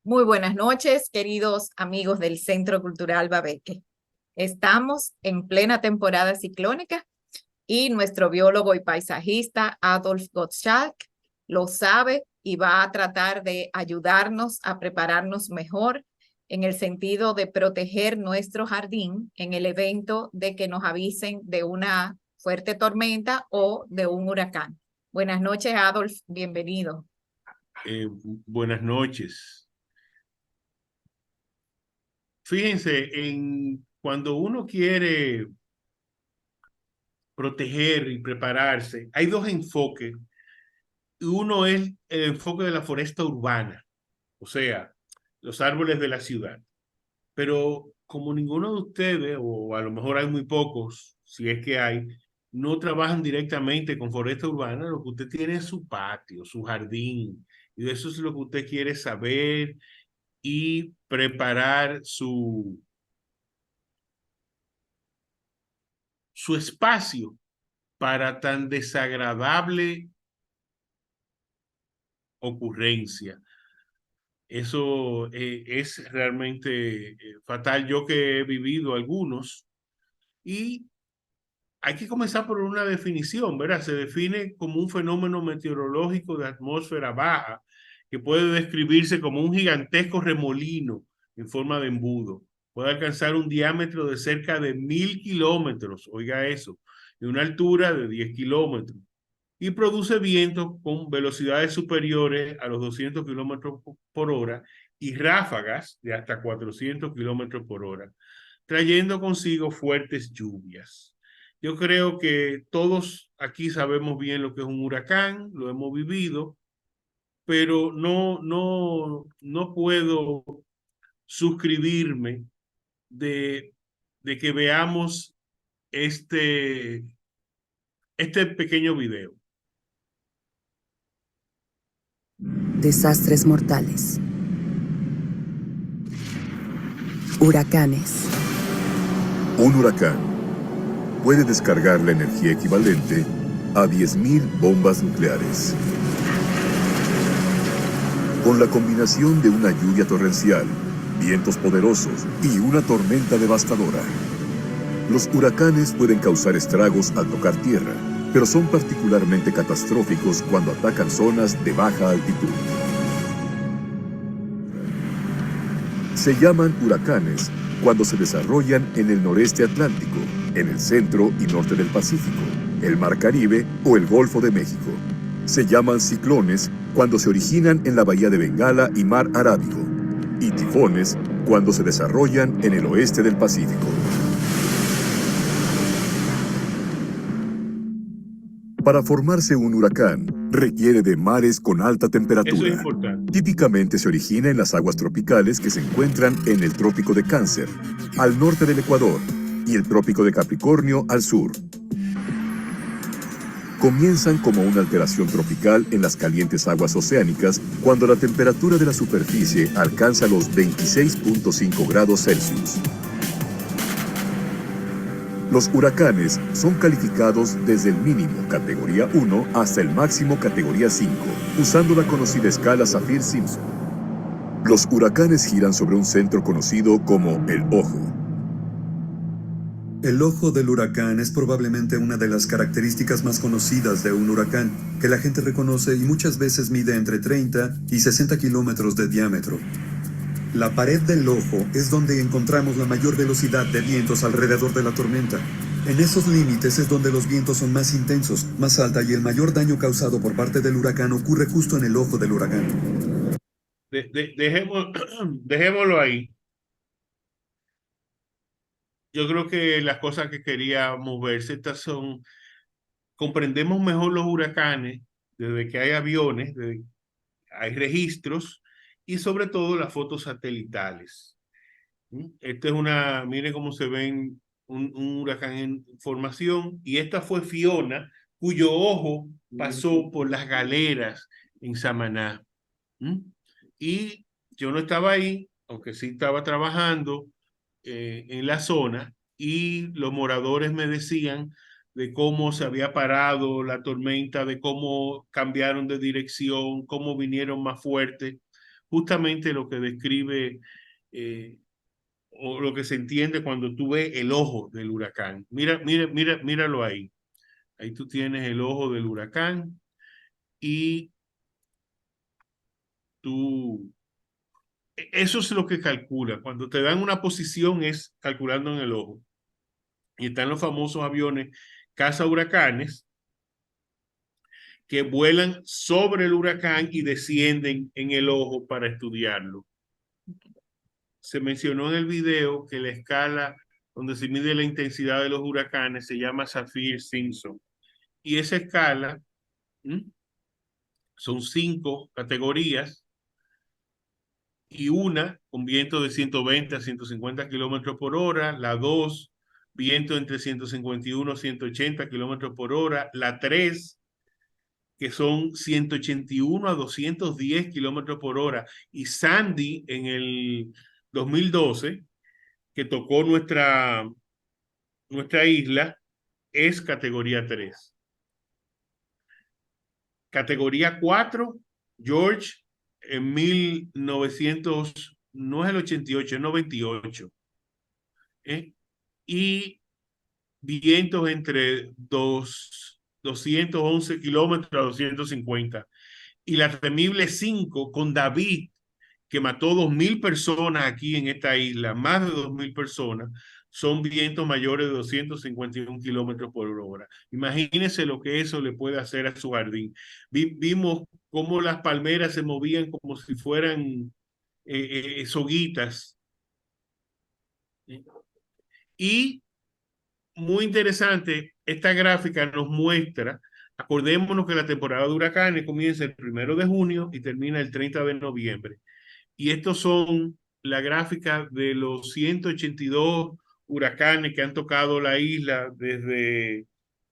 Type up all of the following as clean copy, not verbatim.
Muy buenas noches, queridos amigos del Centro Cultural Babeque. Estamos en plena temporada ciclónica y nuestro biólogo y paisajista Adolf Gottschalk lo sabe y va a tratar de ayudarnos a prepararnos mejor en el sentido de proteger nuestro jardín en el evento de que nos avisen de una fuerte tormenta o de un huracán. Buenas noches, Adolf, bienvenido. Buenas noches. Fíjense, cuando uno quiere proteger y prepararse, hay dos enfoques. Uno es el enfoque de la foresta urbana, o sea, los árboles de la ciudad. Pero como ninguno de ustedes, o a lo mejor hay muy pocos, si es que hay, no trabajan directamente con foresta urbana, lo que usted tiene es su patio, su jardín, y de eso es lo que usted quiere saber y preparar su espacio para tan desagradable ocurrencia. Eso es realmente fatal. Yo que he vivido algunos, y hay que comenzar por una definición, ¿verdad? Se define como un fenómeno meteorológico de atmósfera baja que puede describirse como un gigantesco remolino en forma de embudo. Puede alcanzar un diámetro de cerca de 1000 kilómetros, oiga eso, y una altura de 10 kilómetros. Y produce vientos con velocidades superiores a los 200 kilómetros por hora y ráfagas de hasta 400 kilómetros por hora, trayendo consigo fuertes lluvias. Yo creo que todos aquí sabemos bien lo que es un huracán, lo hemos vivido, pero no puedo suscribirme de, de que veamos este pequeño video. Desastres mortales. Huracanes. Un huracán puede descargar la energía equivalente a 10.000 bombas nucleares. Con la combinación de una lluvia torrencial, vientos poderosos y una tormenta devastadora, los huracanes pueden causar estragos al tocar tierra, pero son particularmente catastróficos cuando atacan zonas de baja altitud. Se llaman huracanes cuando se desarrollan en el noreste atlántico, en el centro y norte del Pacífico, el Mar Caribe o el Golfo de México. Se llaman ciclones cuando se originan en la Bahía de Bengala y Mar Arábigo, y tifones cuando se desarrollan en el oeste del Pacífico. Para formarse un huracán, requiere de mares con alta temperatura. Eso es importante. Típicamente se origina en las aguas tropicales que se encuentran en el Trópico de Cáncer, al norte del Ecuador, y el Trópico de Capricornio al sur. Comienzan como una alteración tropical en las calientes aguas oceánicas cuando la temperatura de la superficie alcanza los 26.5 grados Celsius. Los huracanes son calificados desde el mínimo categoría 1 hasta el máximo categoría 5, usando la conocida escala Saffir-Simpson. Los huracanes giran sobre un centro conocido como el ojo. El ojo del huracán es probablemente una de las características más conocidas de un huracán, que la gente reconoce y muchas veces mide entre 30 y 60 kilómetros de diámetro. La pared del ojo es donde encontramos la mayor velocidad de vientos alrededor de la tormenta. En esos límites es donde los vientos son más intensos, más alta, y el mayor daño causado por parte del huracán ocurre justo en el ojo del huracán. Dejémoslo ahí. Yo creo que las cosas que queríamos ver, comprendemos mejor los huracanes desde que hay aviones, hay registros y sobre todo las fotos satelitales. Esta es mire cómo se ven un huracán en formación, y esta fue Fiona, cuyo ojo pasó por las galeras en Samaná. Y yo no estaba ahí, aunque sí estaba trabajando en la zona, y los moradores me decían de cómo se había parado la tormenta, de cómo cambiaron de dirección, cómo vinieron más fuerte. justamente lo que describe o lo que se entiende cuando tú ves el ojo del huracán. Míralo ahí. Ahí tú tienes el ojo del huracán y tú... Eso es lo que calcula. Cuando te dan una posición es calculando en el ojo. Y están los famosos aviones caza huracanes que vuelan sobre el huracán y descienden en el ojo para estudiarlo. Se mencionó en el video que la escala donde se mide la intensidad de los huracanes se llama Saffir-Simpson. Y esa escala son 5 categorías y una con viento de 120 a 150 kilómetros por hora, la 2, viento entre 151 a 180 kilómetros por hora, la 3, que son 181 a 210 kilómetros por hora, y Sandy en el 2012, que tocó nuestra isla, es categoría 3. Categoría 4, George, en 1900, no es el 88, es 98. Y vientos entre 211 kilómetros a 250. Y la temible 5 con David, que mató 2.000 personas aquí en esta isla, más de 2.000 personas, son vientos mayores de 251 kilómetros por hora. Imagínense lo que eso le puede hacer a su jardín. Vimos cómo las palmeras se movían como si fueran soguitas. Y muy interesante, esta gráfica nos muestra, acordémonos que la temporada de huracanes comienza el 1 de junio y termina el 30 de noviembre. Y estos son la gráfica de los 182 huracanes que han tocado la isla desde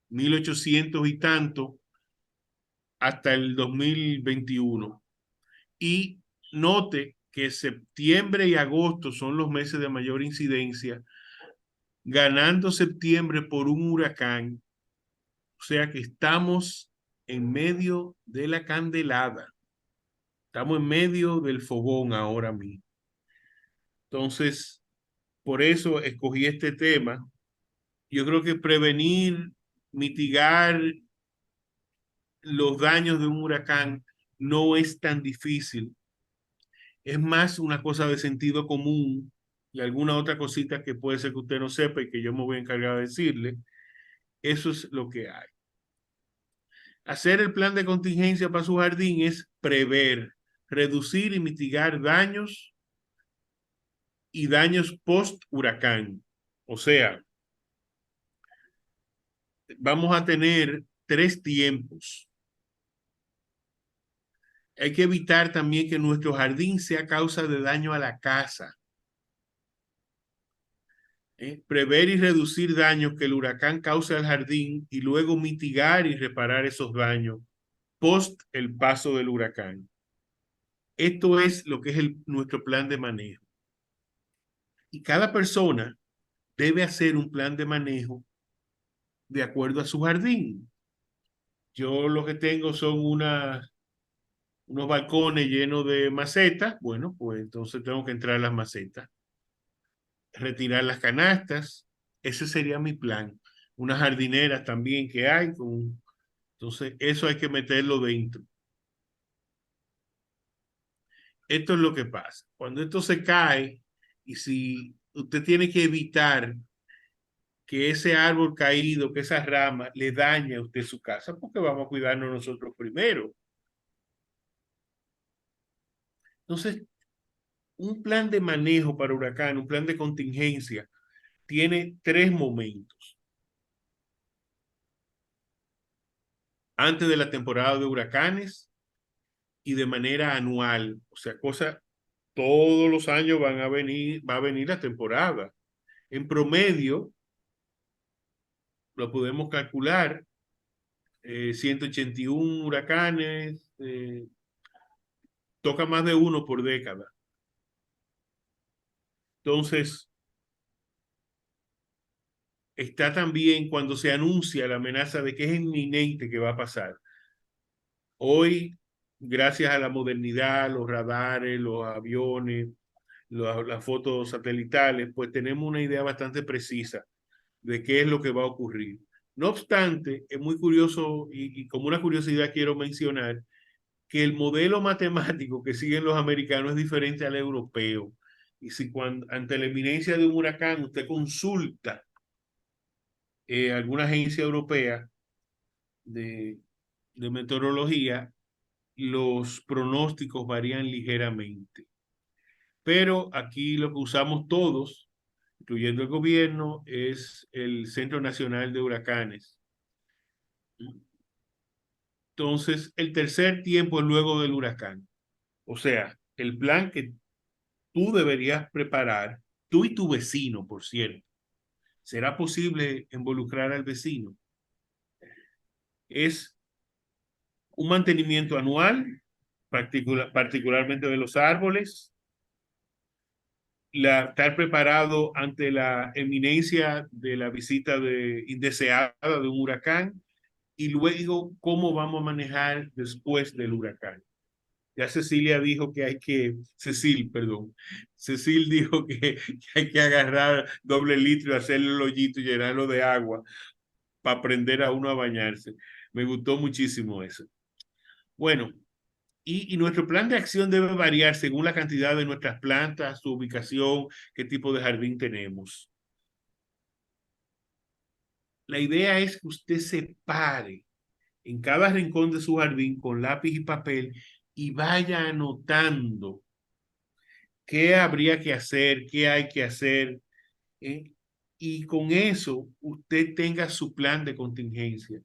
1800 y tanto hasta el 2021. Y note que septiembre y agosto son los meses de mayor incidencia, ganando septiembre por un huracán. O sea que estamos en medio de la candelada. Estamos en medio del fogón ahora mismo. Entonces, por eso escogí este tema. Yo creo que prevenir, mitigar los daños de un huracán no es tan difícil. Es más una cosa de sentido común y alguna otra cosita que puede ser que usted no sepa y que yo me voy a encargar de decirle. Eso es lo que hay. Hacer el plan de contingencia para su jardín es prever, reducir y mitigar daños y daños post-huracán. O sea, vamos a tener 3 tiempos. Hay que evitar también que nuestro jardín sea causa de daño a la casa. Prever y reducir daños que el huracán cause al jardín y luego mitigar y reparar esos daños post el paso del huracán. Esto es lo que es nuestro plan de manejo. Y cada persona debe hacer un plan de manejo de acuerdo a su jardín. Yo lo que tengo son unos balcones llenos de macetas. Bueno, pues entonces tengo que entrar a las macetas, retirar las canastas. Ese sería mi plan. Unas jardineras también que hay. Entonces, eso hay que meterlo dentro. Esto es lo que pasa. Cuando esto se cae y si usted tiene que evitar que ese árbol caído, que esa rama le dañe a usted su casa, porque vamos a cuidarnos nosotros primero. Entonces, un plan de manejo para huracán, un plan de contingencia, tiene 3 momentos. Antes de la temporada de huracanes y de manera anual. O sea, todos los años va a venir la temporada. En promedio, lo podemos calcular, 181 huracanes, toca más de uno por década. Entonces, está también cuando se anuncia la amenaza de que es inminente que va a pasar. Hoy gracias a la modernidad, los radares, los aviones, las fotos satelitales, pues tenemos una idea bastante precisa de qué es lo que va a ocurrir. No obstante, es muy curioso y como una curiosidad quiero mencionar que el modelo matemático que siguen los americanos es diferente al europeo. Y si ante la inminencia de un huracán usted consulta alguna agencia europea de, de meteorología, los pronósticos varían ligeramente. Pero aquí lo que usamos todos, incluyendo el gobierno, es el Centro Nacional de Huracanes. Entonces, el tercer tiempo es luego del huracán. O sea, el plan que tú deberías preparar, tú y tu vecino, por cierto. ¿Será posible involucrar al vecino? Es un mantenimiento anual, particularmente de los árboles, estar preparado ante la eminencia de la visita indeseada de un huracán y luego cómo vamos a manejar después del huracán. Ya Cecilia dijo que Cecil, perdón, Cecil dijo que hay que agarrar doble litro y hacerle el hoyito y llenarlo de agua para aprender a uno a bañarse. Me gustó muchísimo eso. Bueno, y nuestro plan de acción debe variar según la cantidad de nuestras plantas, su ubicación, qué tipo de jardín tenemos. La idea es que usted se pare en cada rincón de su jardín con lápiz y papel y vaya anotando qué habría que hacer, qué hay que hacer, ¿eh? Y con eso usted tenga su plan de contingencia.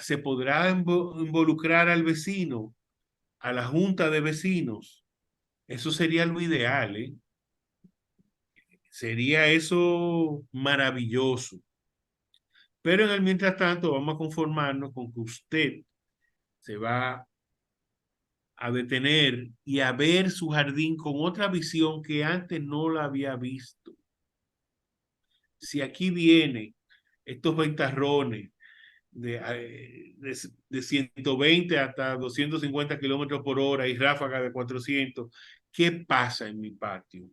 Se podrá involucrar al vecino, a la junta de vecinos. Eso sería lo ideal, ¿eh? Sería eso maravilloso. Pero en el mientras tanto vamos a conformarnos con que usted se va a detener y a ver su jardín con otra visión que antes no la había visto. Si aquí vienen estos ventarrones de 120 hasta 250 kilómetros por hora y ráfaga de 400, ¿qué pasa en mi patio?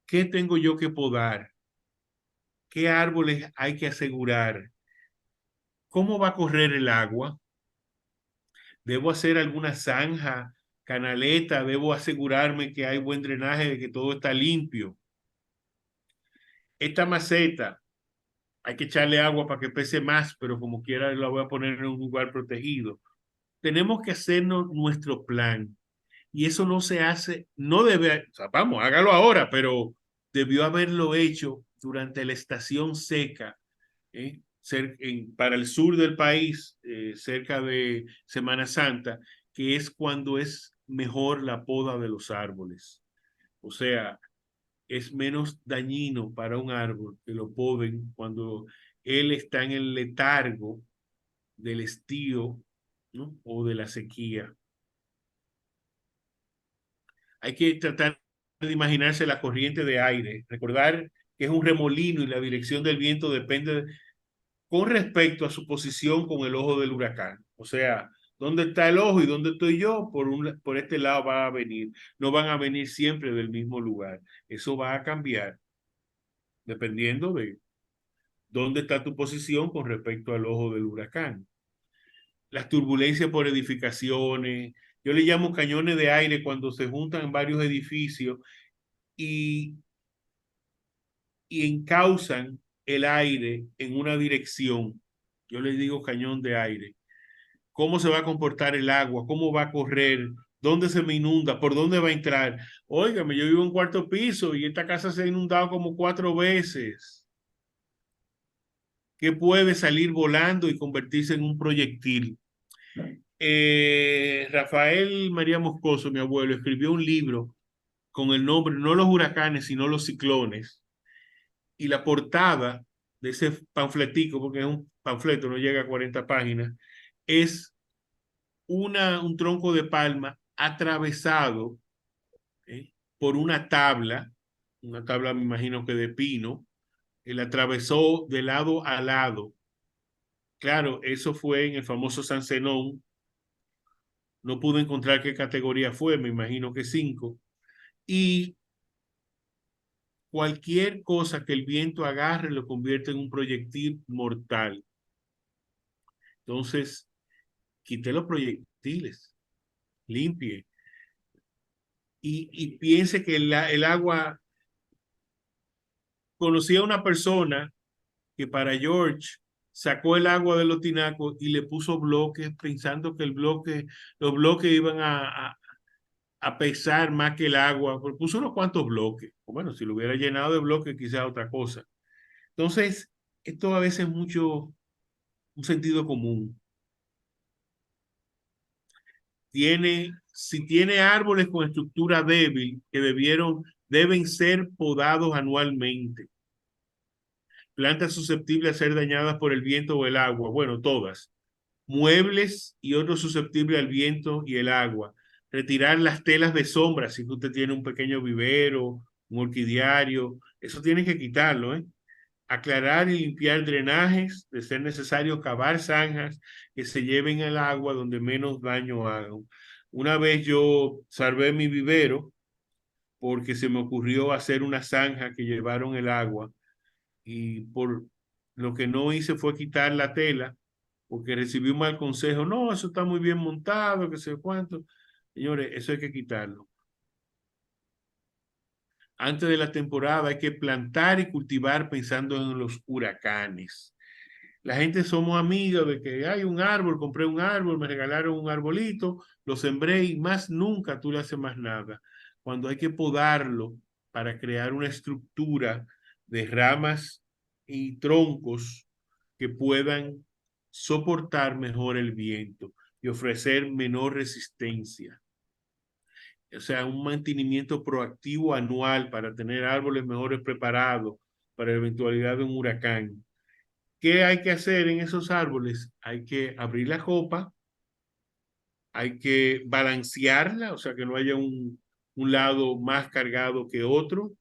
¿Qué tengo yo que podar? ¿Qué árboles hay que asegurar? ¿Cómo va a correr el agua? ¿Debo hacer alguna zanja, canaleta? ¿Debo asegurarme que hay buen drenaje, de que todo está limpio? Esta maceta, hay que echarle agua para que pese más, pero como quiera la voy a poner en un lugar protegido. Tenemos que hacernos nuestro plan. Y eso no se hace, no debe, o sea, vamos, hágalo ahora, pero debió haberlo hecho durante la estación seca, para el sur del país, cerca de Semana Santa, que es cuando es mejor la poda de los árboles. O sea, es menos dañino para un árbol que lo poden cuando él está en el letargo del estío, ¿no? O de la sequía. Hay que tratar de imaginarse la corriente de aire, recordar que es un remolino y la dirección del viento depende con respecto a su posición con el ojo del huracán. O sea, ¿dónde está el ojo y dónde estoy yo? Por este lado va a venir. No van a venir siempre del mismo lugar. Eso va a cambiar dependiendo de dónde está tu posición con respecto al ojo del huracán. Las turbulencias por edificaciones, yo le llamo cañones de aire cuando se juntan varios edificios y encausan el aire en una dirección. Yo les digo cañón de aire. ¿Cómo se va a comportar el agua? ¿Cómo va a correr? ¿Dónde se me inunda? ¿Por dónde va a entrar? Óigame, yo vivo en cuarto piso y esta casa se ha inundado como 4 veces. ¿Qué puede salir volando y convertirse en un proyectil? Rafael María Moscoso, mi abuelo, escribió un libro con el nombre, no los huracanes, sino los ciclones. Y la portada de ese panfletico, porque es un panfleto, no llega a 40 páginas, es un tronco de palma atravesado por una tabla me imagino que de pino, él atravesó de lado a lado. Claro, eso fue en el famoso San Zenón, No pude encontrar qué categoría fue, me imagino que 5. Y cualquier cosa que el viento agarre lo convierte en un proyectil mortal. Entonces, quité los proyectiles, limpie y piense que el agua, conocí a una persona que para George sacó el agua de los tinacos y le puso bloques pensando que los bloques iban a pesar más que el agua, pero puso unos cuantos bloques. Bueno, si lo hubiera llenado de bloques, quizás otra cosa. Entonces, esto a veces es mucho un sentido común. Si tiene árboles con estructura débil que deben ser podados anualmente. Plantas susceptibles a ser dañadas por el viento o el agua, bueno, todas. Muebles y otros susceptibles al viento y el agua. Retirar las telas de sombra, si usted tiene un pequeño vivero, un orquidiario, eso tiene que quitarlo, ¿eh? Aclarar y limpiar drenajes, de ser necesario cavar zanjas que se lleven el agua donde menos daño hagan. Una vez yo salvé mi vivero porque se me ocurrió hacer una zanja que llevaron el agua y por lo que no hice fue quitar la tela porque recibí un mal consejo. No, eso está muy bien montado, que sé cuánto. Señores, eso hay que quitarlo. Antes de la temporada hay que plantar y cultivar pensando en los huracanes. La gente somos amigos de que hay un árbol, compré un árbol, me regalaron un arbolito, lo sembré y más nunca tú le haces más nada. Cuando hay que podarlo para crear una estructura de ramas y troncos que puedan soportar mejor el viento y ofrecer menor resistencia. O sea, un mantenimiento proactivo anual para tener árboles mejores preparados para la eventualidad de un huracán. ¿Qué hay que hacer en esos árboles? Hay que abrir la copa, hay que balancearla, o sea, que no haya un lado más cargado que otro.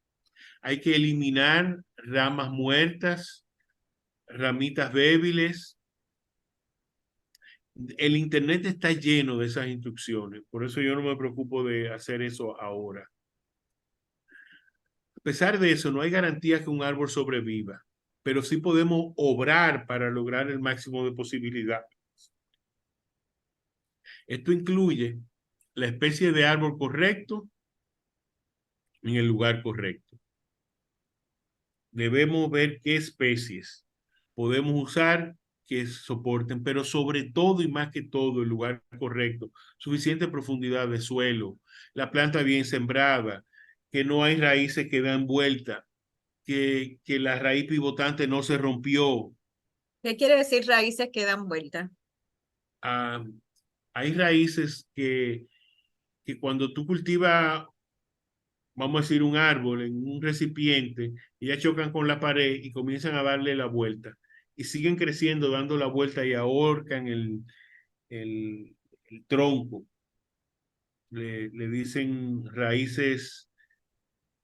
Hay que eliminar ramas muertas, ramitas débiles. El internet está lleno de esas instrucciones, por eso yo no me preocupo de hacer eso ahora. A pesar de eso, no hay garantía que un árbol sobreviva, pero sí podemos obrar para lograr el máximo de posibilidades. Esto incluye la especie de árbol correcto en el lugar correcto. Debemos ver qué especies podemos usar que soporten, pero sobre todo y más que todo el lugar correcto, suficiente profundidad de suelo, la planta bien sembrada, que no hay raíces que dan vuelta, que la raíz pivotante no se rompió. ¿Qué quiere decir raíces que dan vuelta? Ah, hay raíces que cuando tú cultivas, vamos a decir, un árbol en un recipiente, ellas chocan con la pared y comienzan a darle la vuelta. Y siguen creciendo, dando la vuelta y ahorcan el tronco. Le dicen raíces,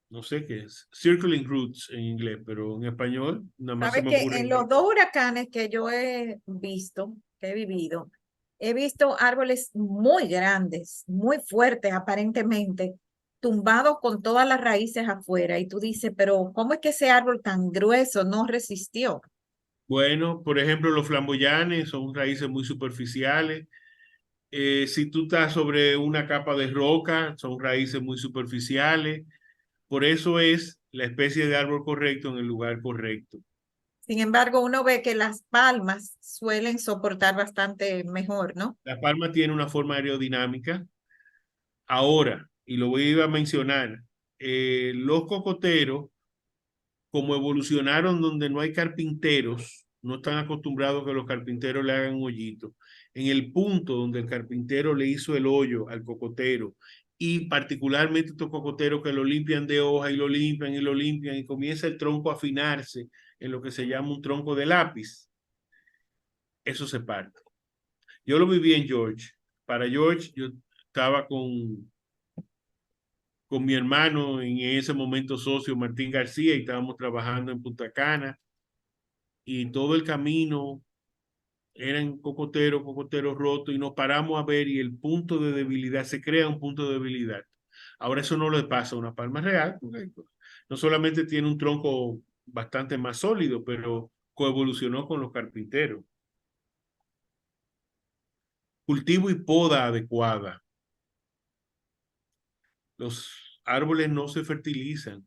no sé qué es, circling roots en inglés, pero en español nada más se Sabes me que ocurre. en los dos huracanes que yo he visto, que he vivido, he visto árboles muy grandes, muy fuertes aparentemente, tumbados con todas las raíces afuera. Y tú dices, pero ¿cómo es que ese árbol tan grueso no resistió? Bueno, por ejemplo, los flamboyanes son raíces muy superficiales. Si tú estás sobre una capa de roca, son raíces muy superficiales. Por eso es la especie de árbol correcto en el lugar correcto. Sin embargo, uno ve que las palmas suelen soportar bastante mejor, ¿no? La palma tiene una forma aerodinámica. Ahora, y lo voy a mencionar, los cocoteros, como evolucionaron donde no hay carpinteros, no están acostumbrados a que los carpinteros le hagan un hoyito. En el punto donde el carpintero le hizo el hoyo al cocotero, y particularmente estos cocoteros que lo limpian de hoja y lo limpian y lo limpian y comienza el tronco a afinarse en lo que se llama un tronco de lápiz, eso se parte. Yo lo viví en George. Para George, yo estaba con mi hermano, en ese momento socio Martín García, y estábamos trabajando en Punta Cana, y todo el camino eran cocoteros rotos y nos paramos a ver y el punto de debilidad, se crea un punto de debilidad. Ahora eso no le pasa a una palma real, porque no solamente tiene un tronco bastante más sólido, pero coevolucionó con los carpinteros. Cultivo y poda adecuada. Los árboles no se fertilizan,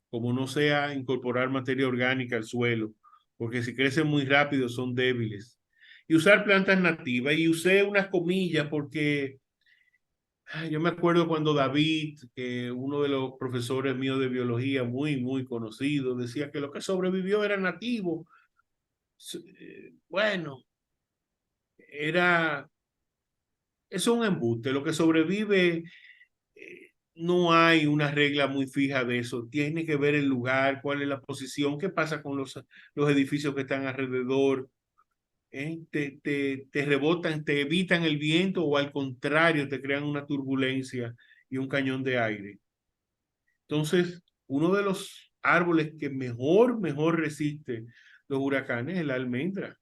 como no sea incorporar materia orgánica al suelo, porque si crecen muy rápido son débiles. Y usar plantas nativas. Y usé unas comillas porque yo me acuerdo cuando David, uno de los profesores míos de biología, muy conocido, decía que lo que sobrevivió era nativo. Bueno, eso es un embuste. Lo que sobrevive, no hay una regla muy fija de eso. Tiene que ver el lugar, cuál es la posición, qué pasa con los edificios que están alrededor. Te rebotan, te evitan el viento o al contrario, te crean una turbulencia y un cañón de aire. Entonces, uno de los árboles que mejor resiste los huracanes es la almendra.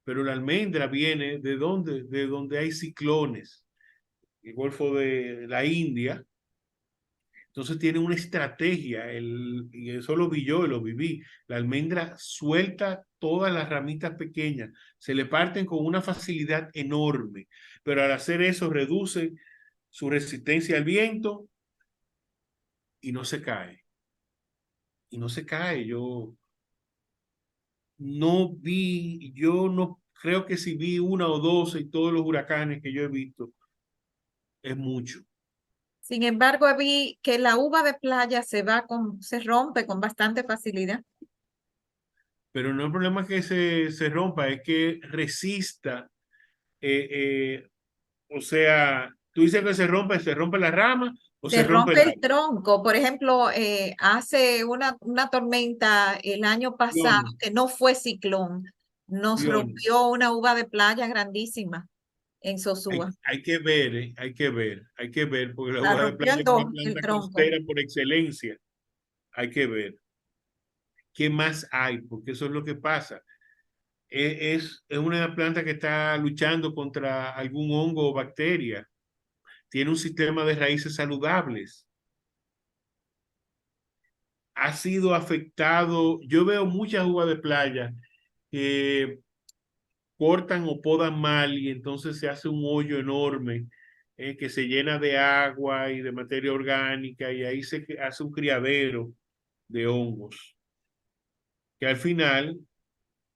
Pero la almendra viene ¿de dónde? De donde hay ciclones. El Golfo de la India. Entonces tiene una estrategia, y eso lo vi yo y lo viví. La almendra suelta todas las ramitas pequeñas, se le parten con una facilidad enorme, pero al hacer eso reduce su resistencia al viento y no se cae. Y no se cae. Yo no creo que si vi una o dos y todos los huracanes que yo he visto, es mucho. Sin embargo, vi que la uva de playa se rompe con bastante facilidad. Pero no el problema es que se rompa, es que resista. eh, eh, o sea, tú dices que se rompe la rama o se Se rompe rompe el el tronco. Por ejemplo, hace una tormenta el año pasado árbol. que no fue ciclón, nos Fiona, rompió una uva de playa grandísima en Sosúa. hay que ver, hay que ver, porque la La uva de rompió playa en es una dos, el planta tronco. costera por excelencia. Hay que ver qué más hay, porque eso es lo que pasa. Es una planta que está luchando contra algún hongo o bacteria. Tiene un sistema de raíces saludables. Ha sido afectado. Yo veo muchas uvas de playa que cortan o podan mal y entonces se hace un hoyo enorme, que se llena de agua y de materia orgánica y ahí se hace un criadero de hongos que al final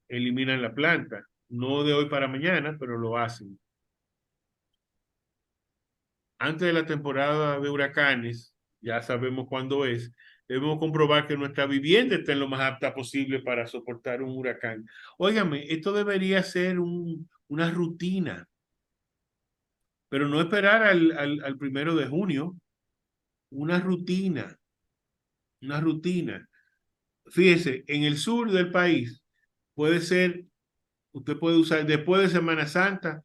eliminan la planta. No de hoy para mañana, pero lo hacen. Antes de la temporada de huracanes, ya sabemos cuándo es, debemos comprobar que nuestra vivienda está en lo más apta posible para soportar un huracán. Óigame, esto debería ser una rutina, pero no esperar al 1 de junio, una rutina, una rutina. Fíjese, en el sur del país puede ser, usted puede usar, después de Semana Santa,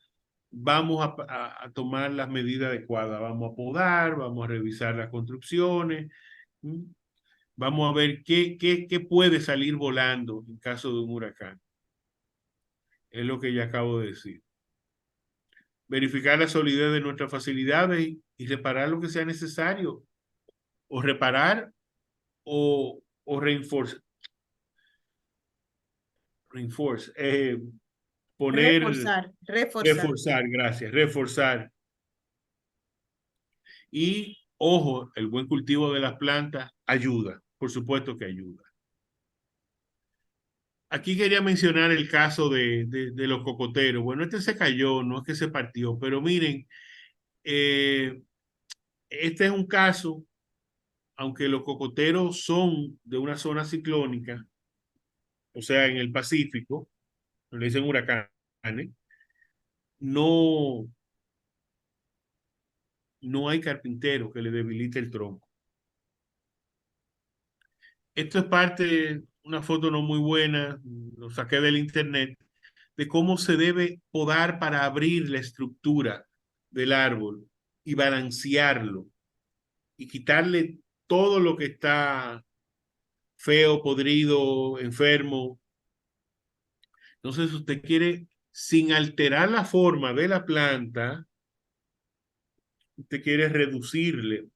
vamos a tomar las medidas adecuadas, vamos a podar, vamos a revisar las construcciones, vamos a ver qué puede salir volando en caso de un huracán. Es lo que ya acabo de decir. Verificar la solidez de nuestras facilidades y reparar lo que sea necesario, o reparar o reinforce, poner, Reforzar. reforzar, gracias, reforzar. Y ojo, el buen cultivo de las plantas ayuda, por supuesto que ayuda. Aquí quería mencionar el caso de los cocoteros. Bueno, este se cayó, no es que se partió, pero miren, eh, este es un caso, aunque los cocoteros son de una zona ciclónica, o sea, en el Pacífico, le dicen huracanes, no, no hay carpintero que le debilite el tronco. Esto es parte, una foto no muy buena, lo saqué del internet, de cómo se debe podar para abrir la estructura del árbol y balancearlo y quitarle todo lo que está feo, podrido, enfermo. Entonces usted quiere, sin alterar la forma de la planta, usted quiere reducirle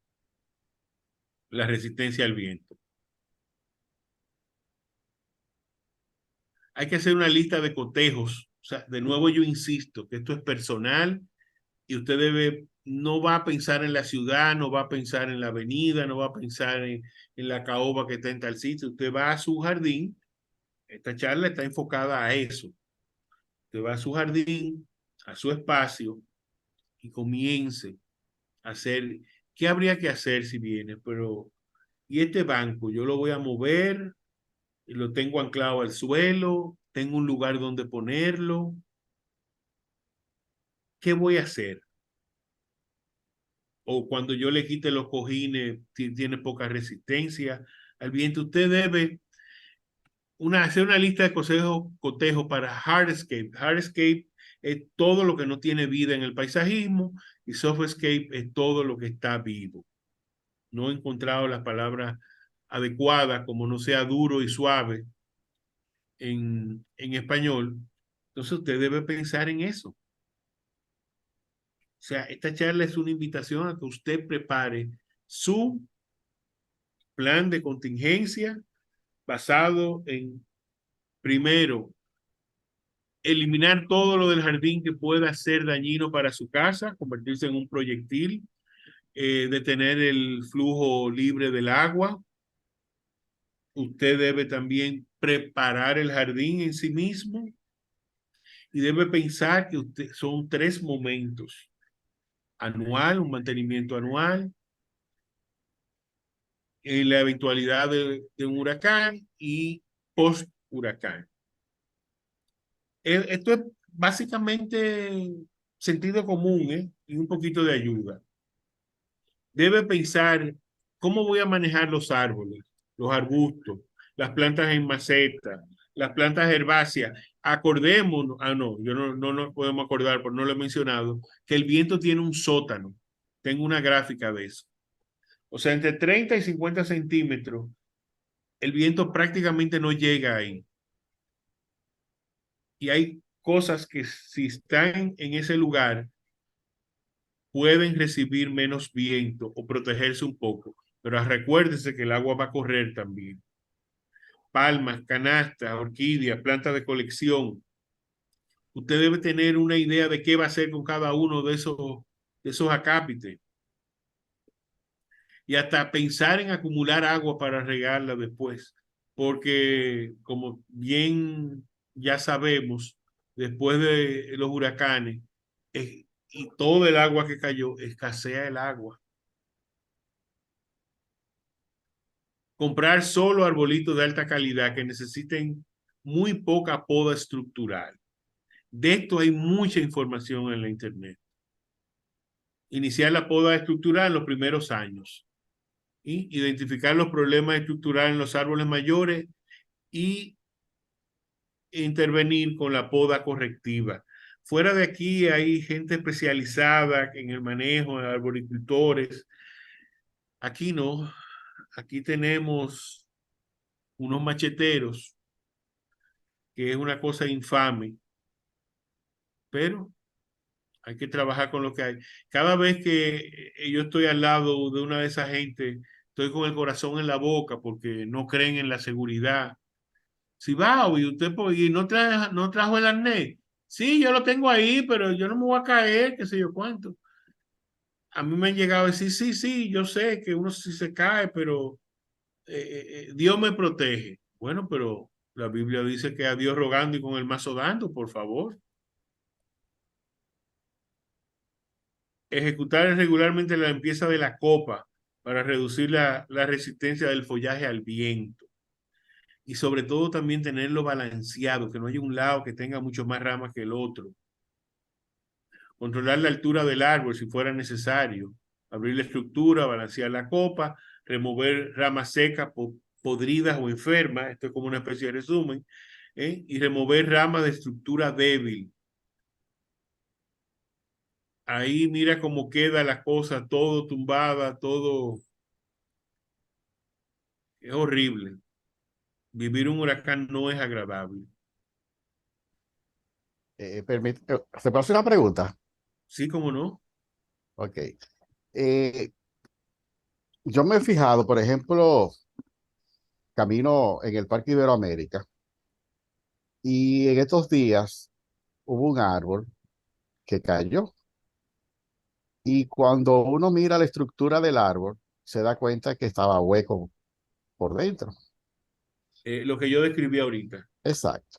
la resistencia al viento. Hay que hacer una lista de cotejos. O sea, de nuevo yo insisto que esto es personal y usted no va a pensar en la ciudad, no va a pensar en la avenida, no va a pensar en la caoba que está en tal sitio. Usted va a su jardín. Esta charla está enfocada a eso. Usted va a su jardín, a su espacio y comience a hacer. ¿Qué habría que hacer si viene? Pero, ¿y este banco? Yo lo voy a mover, y lo tengo anclado al suelo, tengo un lugar donde ponerlo. ¿Qué voy a hacer? O cuando yo le quite los cojines, tiene poca resistencia al viento. Usted debe hacer una lista de cotejos para hardscape. Hardscape es todo lo que no tiene vida en el paisajismo y softscape es todo lo que está vivo. No he encontrado las palabras adecuadas, como no sea duro y suave en español. Entonces usted debe pensar en eso. O sea, esta charla es una invitación a que usted prepare su plan de contingencia basado en, primero, eliminar todo lo del jardín que pueda ser dañino para su casa, convertirse en un proyectil, detener el flujo libre del agua. Usted debe también preparar el jardín en sí mismo y debe pensar que son 3 momentos: anual, un mantenimiento anual, en la eventualidad de un huracán y post huracán. Esto es básicamente sentido común, y un poquito de ayuda. Debe pensar cómo voy a manejar los árboles, los arbustos, las plantas en maceta, las plantas herbáceas. Acordémonos, no, no nos podemos acordar, porque no lo he mencionado, que el viento tiene un sótano. Tengo una gráfica de eso. O sea, entre 30 y 50 centímetros, el viento prácticamente no llega ahí. Y hay cosas que si están en ese lugar, pueden recibir menos viento o protegerse un poco. Pero recuérdese que el agua va a correr también. Palmas, canastas, orquídeas, plantas de colección. Usted debe tener una idea de qué va a hacer con cada uno de esos acápites. Y hasta pensar en acumular agua para regarla después. Porque como bien ya sabemos, después de los huracanes y todo el agua que cayó, escasea el agua. Comprar solo arbolitos de alta calidad que necesiten muy poca poda estructural. De esto hay mucha información en la internet. Iniciar la poda estructural en los primeros años y identificar los problemas estructurales en los árboles mayores y intervenir con la poda correctiva. Fuera de aquí hay gente especializada en el manejo de arboricultores. Aquí no. Aquí tenemos unos macheteros, que es una cosa infame, pero hay que trabajar con lo que hay. Cada vez que yo estoy al lado de una de esas gente, estoy con el corazón en la boca porque no creen en la seguridad. Si va, y usted y no trajo el arnés. Sí, yo lo tengo ahí, pero yo no me voy a caer, qué sé yo cuánto. A mí me han llegado a decir, sí, sí, yo sé que uno sí se cae, pero Dios me protege. Bueno, pero la Biblia dice que a Dios rogando y con el mazo dando, por favor. Ejecutar regularmente la limpieza de la copa para reducir la resistencia del follaje al viento. Y sobre todo también tenerlo balanceado, que no haya un lado que tenga mucho más ramas que el otro. Controlar la altura del árbol si fuera necesario. Abrir la estructura, balancear la copa, remover ramas secas, podridas o enfermas. Esto es como una especie de resumen. Y remover ramas de estructura débil. Ahí mira cómo queda la cosa, todo tumbada, todo. Es horrible. Vivir un huracán no es agradable. ¿Se puede hacer una pregunta? Sí, cómo no. Ok. Eh, yo me he fijado, por ejemplo, camino en el Parque Iberoamérica y en estos días hubo un árbol que cayó y cuando uno mira la estructura del árbol, se da cuenta que estaba hueco por dentro. Lo que yo describí ahorita. Exacto.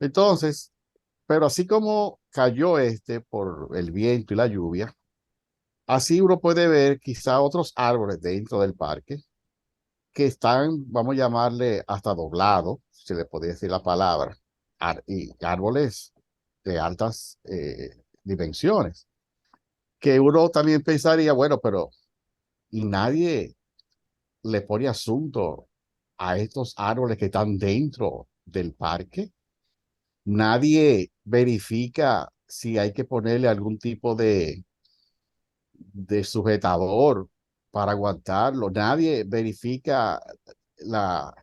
Entonces, pero así como cayó este por el viento y la lluvia, así uno puede ver quizá otros árboles dentro del parque que están, vamos a llamarle, hasta doblados, si le podría decir la palabra, y árboles de altas dimensiones, que uno también pensaría, bueno, pero y nadie le pone asunto a estos árboles que están dentro del parque. Nadie verifica si hay que ponerle algún tipo de sujetador para aguantarlo. Nadie verifica la,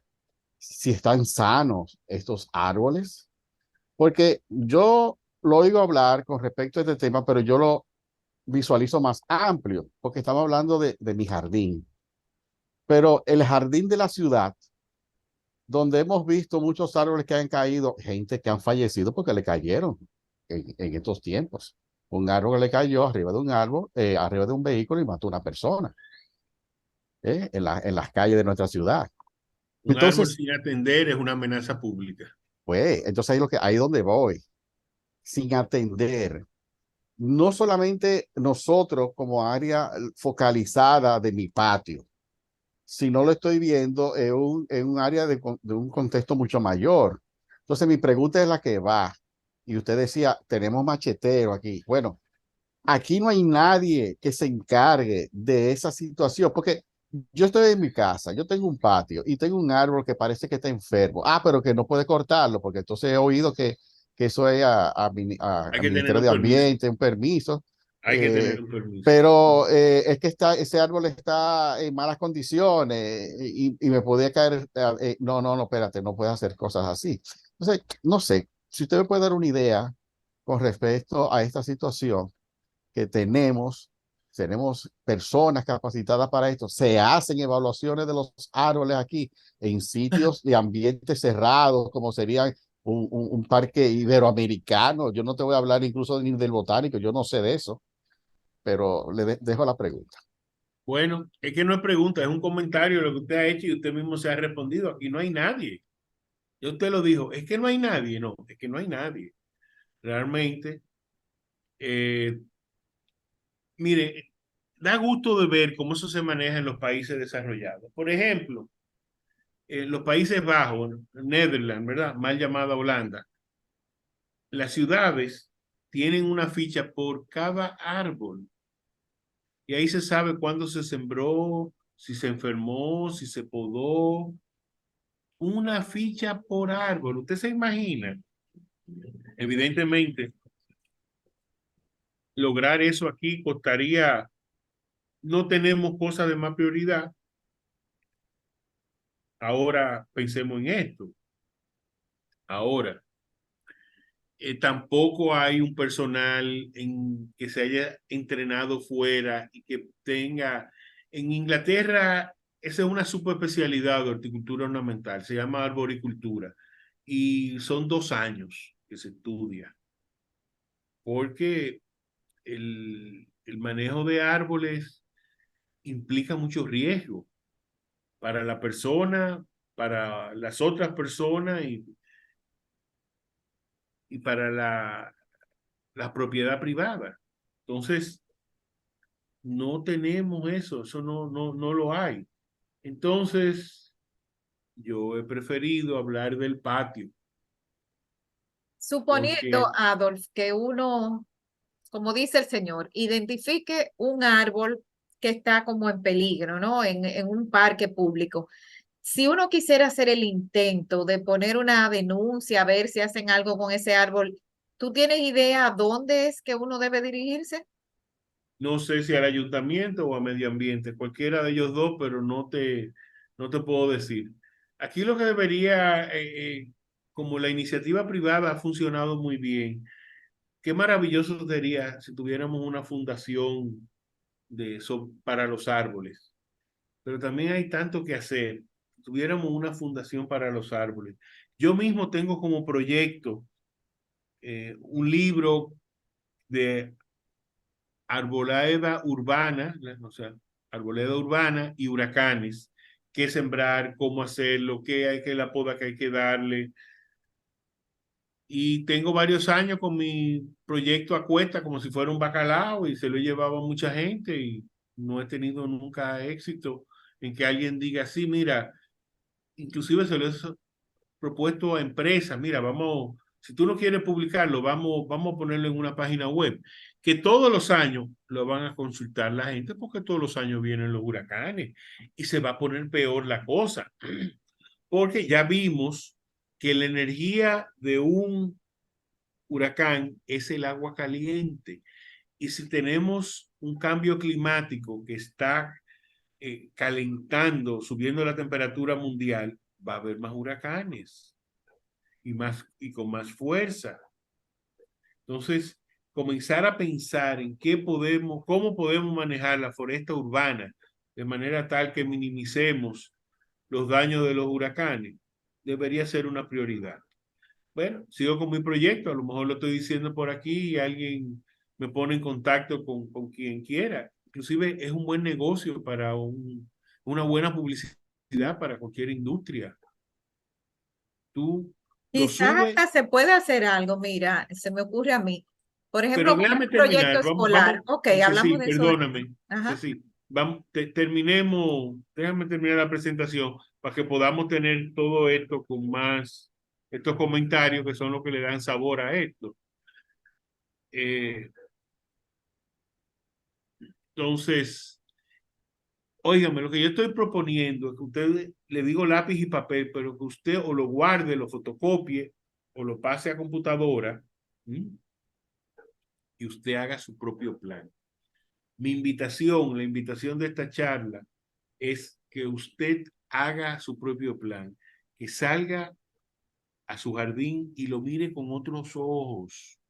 si están sanos estos árboles. Porque yo lo oigo hablar con respecto a este tema, pero yo lo visualizo más amplio, porque estamos hablando de mi jardín. Pero el jardín de la ciudad, donde hemos visto muchos árboles que han caído, gente que han fallecido porque le cayeron en estos tiempos. Un árbol le cayó arriba de un árbol, arriba de un vehículo y mató a una persona en las calles de nuestra ciudad. Un árbol Entonces, sin atender es una amenaza pública. pues, entonces ahí es donde voy, sin atender. No solamente nosotros como área focalizada de mi patio, sino lo estoy viendo en un área de un contexto mucho mayor. Entonces mi pregunta es la que va. Y usted decía, tenemos machetero aquí. Bueno, aquí no hay nadie que se encargue de esa situación, porque yo estoy en mi casa, yo tengo un patio y tengo un árbol que parece que está enfermo. Ah, pero que no puede cortarlo, porque entonces he oído que eso es Hay a que tener Ministerio un de permiso. Ambiente, un permiso. Hay que tener eh, un permiso. pero es que ese árbol está en malas condiciones y me podía caer. No, espérate, no puedes hacer cosas así. Entonces, no sé, si usted me puede dar una idea con respecto a esta situación que tenemos personas capacitadas para esto, se hacen evaluaciones de los árboles aquí en sitios de ambientes cerrados, como serían un parque iberoamericano. Yo no te voy a hablar incluso ni del botánico, yo no sé de eso, pero dejo la pregunta. Bueno, es que no es pregunta, es un comentario lo que usted ha hecho y usted mismo se ha respondido. Aquí no hay nadie. Ya usted lo dijo, es que no hay nadie. No, es que no hay nadie. Realmente, eh, mire, da gusto de ver cómo eso se maneja en los países desarrollados. Por ejemplo, los Países Bajos, Netherlands, ¿verdad? Mal llamada Holanda. Las ciudades tienen una ficha por cada árbol y ahí se sabe cuándo se sembró, si se enfermó, si se podó. Una ficha por árbol. ¿Usted se imagina? Evidentemente, lograr eso aquí costaría, no tenemos cosas de más prioridad. Ahora pensemos en esto. Ahora, tampoco hay un personal que se haya entrenado fuera y que tenga. En Inglaterra, esa es una subespecialidad de horticultura ornamental, se llama arboricultura y son 2 años que se estudia, porque el manejo de árboles implica mucho riesgo para la persona, para las otras personas y para la propiedad privada. Entonces, no tenemos eso no lo hay. Entonces, yo he preferido hablar del patio, Suponiendo, porque Adolf, que uno, como dice el señor, identifique un árbol que está como en peligro, ¿no? En un parque público. Si uno quisiera hacer el intento de poner una denuncia, a ver si hacen algo con ese árbol, ¿tú tienes idea a dónde es que uno debe dirigirse? no sé si al ayuntamiento o a medio ambiente, cualquiera de ellos dos, pero no te puedo decir. Aquí lo que debería, como la iniciativa privada ha funcionado muy bien, qué maravilloso sería si tuviéramos una fundación para los árboles. Pero también hay tanto que hacer. Si tuviéramos una fundación para los árboles. Yo mismo tengo como proyecto un libro de arboleda urbana, o sea, arboleda urbana y huracanes, qué sembrar, cómo hacerlo, qué hay que la poda que hay que darle. Y tengo varios años con mi proyecto a cuesta como si fuera un bacalao y se lo he llevado a mucha gente y no he tenido nunca éxito en que alguien diga, sí, mira, inclusive se lo he propuesto a empresas, mira, vamos, si tú no quieres publicarlo, vamos a ponerlo en una página web, que todos los años lo van a consultar la gente porque todos los años vienen los huracanes y se va a poner peor la cosa, porque ya vimos que la energía de un huracán es el agua caliente y si tenemos un cambio climático que está calentando, subiendo la temperatura mundial, va a haber más huracanes y con más fuerza. Entonces, comenzar a pensar en cómo podemos manejar la foresta urbana de manera tal que minimicemos los daños de los huracanes, debería ser una prioridad. Bueno, sigo con mi proyecto, a lo mejor lo estoy diciendo por aquí y alguien me pone en contacto con quien quiera. Inclusive es un buen negocio para una buena publicidad para cualquier industria. Tú lo Quizás subes, hasta se puede hacer algo, mira, se me ocurre a mí. Por ejemplo, pero con déjame un proyecto terminar. escolar. Ok, hablamos Sí, de eso. perdóname. Ajá. Sí, déjame terminar la presentación para que podamos tener todo esto con más, estos comentarios que son los que le dan sabor a esto. Entonces, óigame, lo que yo estoy proponiendo es que usted le digo lápiz y papel, pero que usted o lo guarde, lo fotocopie o lo pase a computadora. ¿Mm? Y usted haga su propio plan. La invitación de esta charla es que usted haga su propio plan, que salga a su jardín y lo mire con otros ojos,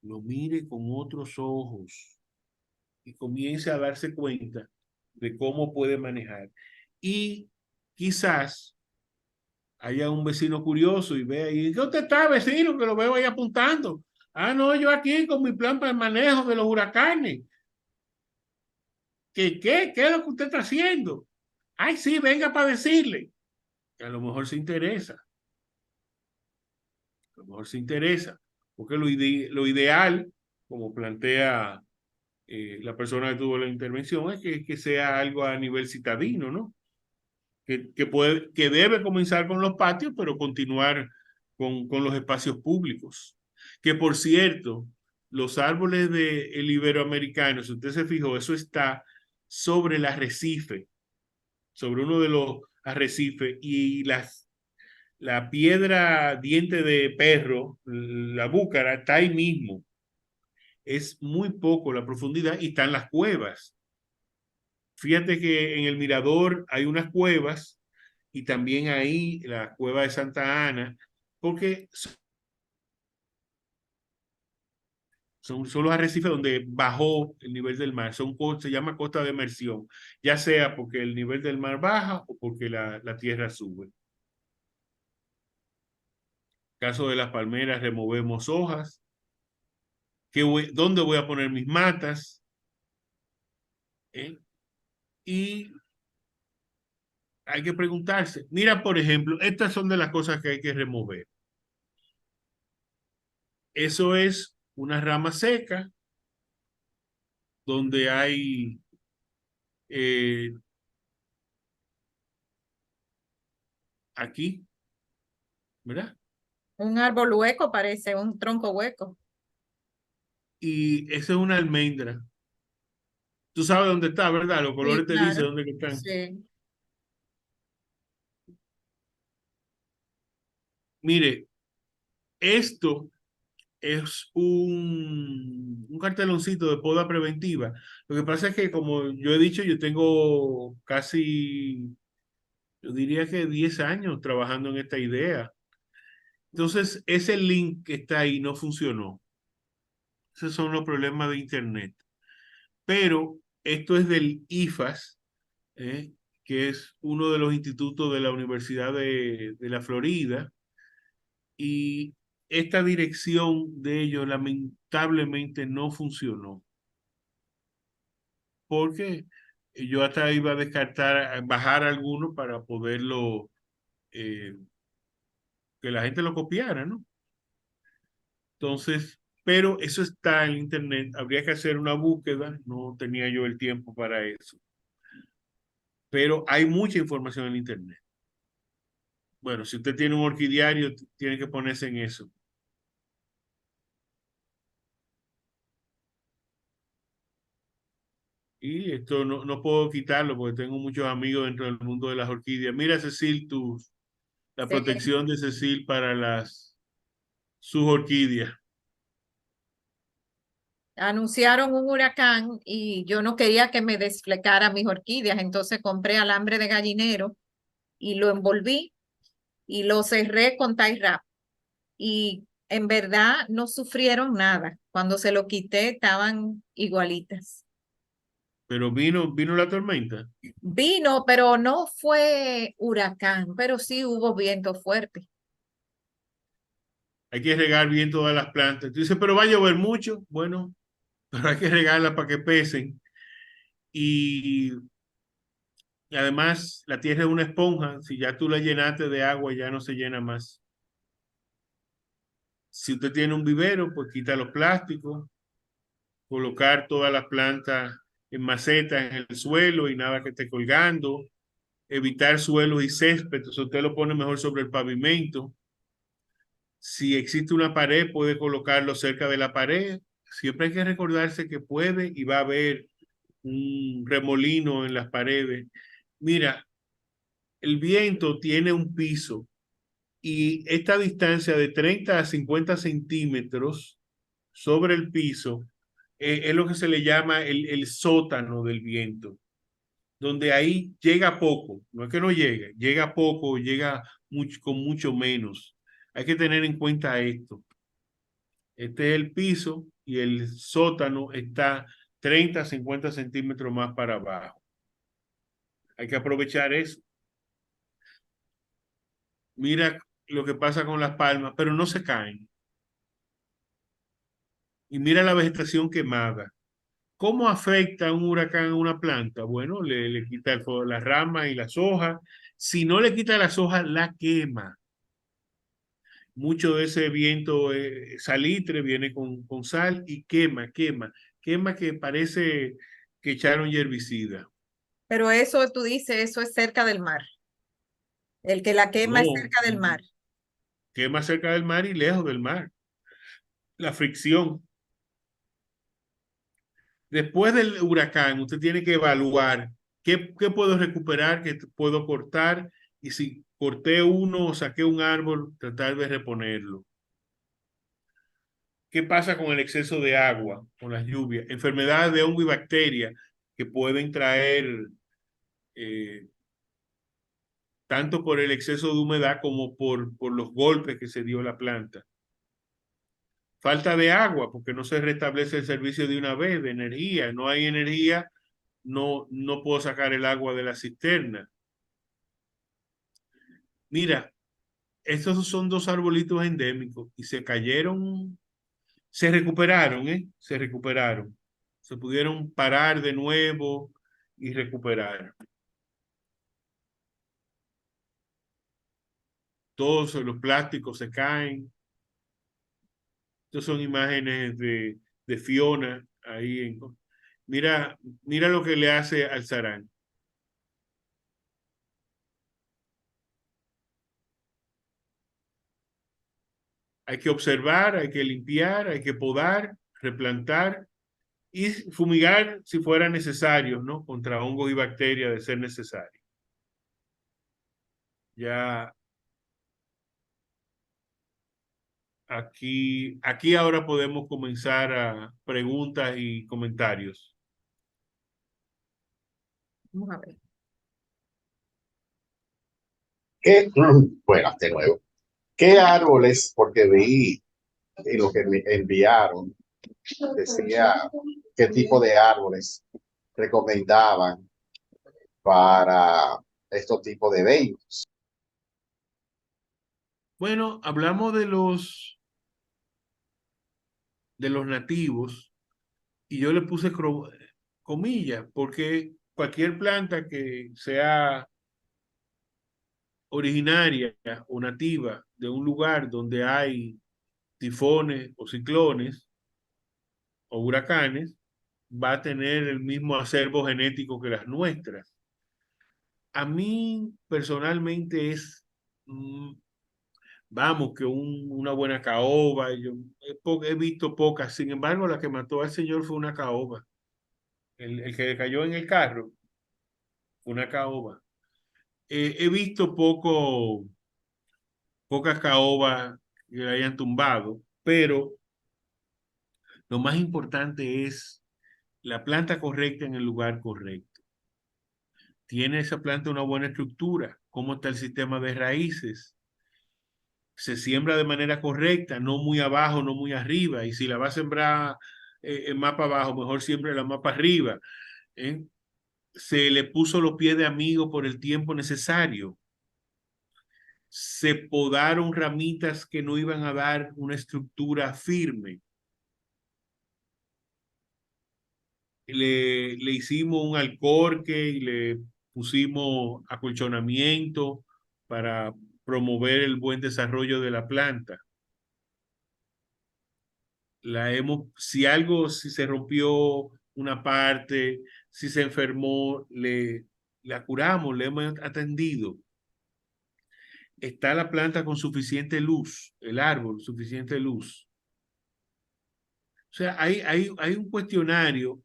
lo mire con otros ojos y comience a darse cuenta de cómo puede manejar. Y quizás haya un vecino curioso y vea, ¿y qué usted está, vecino? Que lo veo ahí apuntando. Ah, no, yo aquí con mi plan para el manejo de los huracanes. ¿Qué es lo que usted está haciendo? Ay, sí, venga para decirle. Que a lo mejor se interesa. A lo mejor se interesa. Porque lo ideal, como plantea la persona que tuvo la intervención, es que sea algo a nivel citadino, ¿no? Que debe comenzar con los patios, pero continuar con los espacios públicos. Que por cierto, los árboles del iberoamericano, si usted se fijó, eso está sobre el arrecife, sobre uno de los arrecifes y la piedra diente de perro, la búcara, está ahí mismo. Es muy poco la profundidad y están las cuevas. Fíjate que en el Mirador hay unas cuevas y también ahí la cueva de Santa Ana, porque son los arrecifes donde bajó el nivel del mar. Se llama costa de emersión, ya sea porque el nivel del mar baja o porque la tierra sube. Caso de las palmeras, removemos hojas. ¿Dónde voy a poner mis matas? Y hay que preguntarse. Mira, por ejemplo, estas son de las cosas que hay que remover. Eso es una rama seca donde hay aquí, ¿verdad? Un árbol hueco parece, un tronco hueco. Y esa es una almendra. Tú sabes dónde está, ¿verdad? Los Sí, colores te dicen claro. dónde que están. Sí. Mire, esto es un carteloncito de poda preventiva. Lo que pasa es que, como yo he dicho, yo tengo casi, yo diría que 10 años trabajando en esta idea. Entonces, ese link que está ahí no funcionó. Esos son los problemas de Internet. Pero esto es del IFAS, ¿eh? Que es uno de los institutos de la Universidad de la Florida. Y esta dirección de ellos lamentablemente no funcionó. Porque yo hasta iba a descartar, bajar alguno para poderlo, que la gente lo copiara, ¿no? Entonces, pero eso está en internet. Habría que hacer una búsqueda. No tenía yo el tiempo para eso. Pero hay mucha información en internet. Bueno, si usted tiene un orquidiario, tiene que ponerse en eso. Y esto no puedo quitarlo porque tengo muchos amigos dentro del mundo de las orquídeas. Mira, Cecil, la Excelente. protección de Cecil para sus orquídeas. Anunciaron un huracán y yo no quería que me desflecara mis orquídeas, entonces compré alambre de gallinero y lo envolví y lo cerré con tie wrap. Y en verdad no sufrieron nada. Cuando se lo quité estaban igualitas. Pero vino la tormenta. Vino, pero no fue huracán, pero sí hubo viento fuerte. Hay que regar bien todas las plantas. Tú dices, pero va a llover mucho. Bueno, pero hay que regarlas para que pesen. Y además, la tierra es una esponja. Si ya tú la llenaste de agua, ya no se llena más. Si usted tiene un vivero, pues quita los plásticos, colocar todas las plantas en macetas en el suelo y nada que esté colgando, evitar suelos y césped. Entonces usted lo pone mejor sobre el pavimento. Si existe una pared, puede colocarlo cerca de la pared. Siempre hay que recordarse que puede y va a haber un remolino en las paredes. Mira, el viento tiene un piso y esta distancia de 30 a 50 centímetros sobre el piso es lo que se le llama el sótano del viento, donde ahí llega poco, no es que no llegue, llega poco, llega con mucho menos. Hay que tener en cuenta esto. Este es el piso y el sótano está 30 a 50 centímetros más para abajo. Hay que aprovechar eso. Mira lo que pasa con las palmas, pero no se caen. Y mira la vegetación quemada. ¿Cómo afecta un huracán a una planta? Bueno, le quita las ramas y las hojas. Si no le quita las hojas, la quema. Mucho de ese viento salitre viene con sal y quema que parece que echaron herbicida. Pero eso tú dices, eso es cerca del mar. El que la quema es No, cerca del mar. quema cerca del mar y lejos del mar. La fricción. Después del huracán, usted tiene que evaluar qué puedo recuperar, qué puedo cortar, y si corté uno o saqué un árbol, tratar de reponerlo. ¿Qué pasa con el exceso de agua, con las lluvias? Enfermedades de hongo y bacterias que pueden traer tanto por el exceso de humedad como por los golpes que se dio la planta. Falta de agua, porque no se restablece el servicio de una vez, de energía. No hay energía, no puedo sacar el agua de la cisterna. Mira, estos son dos arbolitos endémicos y se cayeron, se recuperaron, ¿eh? Se recuperaron. Se pudieron parar de nuevo y recuperar. Todos los plásticos se caen. Estas son imágenes de Fiona ahí. Mira lo que le hace al sarán. Hay que observar, hay que limpiar, hay que podar, replantar y fumigar si fuera necesario, ¿no? Contra hongos y bacterias de ser necesario. Ya aquí ahora podemos comenzar a preguntas y comentarios. Vamos a ver. Buenas de nuevo. ¿Qué árboles? Porque vi en lo que me enviaron, decía qué tipo de árboles recomendaban para estos tipos de eventos. Bueno, hablamos de los nativos y yo le puse comillas porque cualquier planta que sea originaria o nativa de un lugar donde hay tifones o ciclones o huracanes va a tener el mismo acervo genético que las nuestras. A mí personalmente es, vamos, que una buena caoba. Yo he visto pocas, sin embargo, la que mató al señor fue una caoba. El que cayó en el carro fue una caoba. He visto pocas caobas que la hayan tumbado, pero lo más importante es la planta correcta en el lugar correcto. ¿Tiene esa planta una buena estructura? ¿Cómo está el sistema de raíces? Se siembra de manera correcta, no muy abajo, no muy arriba. Y si la va a sembrar en mapa abajo, mejor siempre la mapa arriba. ¿Eh? Se le puso los pies de amigo por el tiempo necesario. Se podaron ramitas que no iban a dar una estructura firme. Le hicimos un alcorque y le pusimos acolchonamiento para promover el buen desarrollo de la planta. Si se rompió una parte, si se enfermó, la curamos, le hemos atendido. Está la planta con suficiente luz, el árbol, suficiente luz. O sea, hay un cuestionario.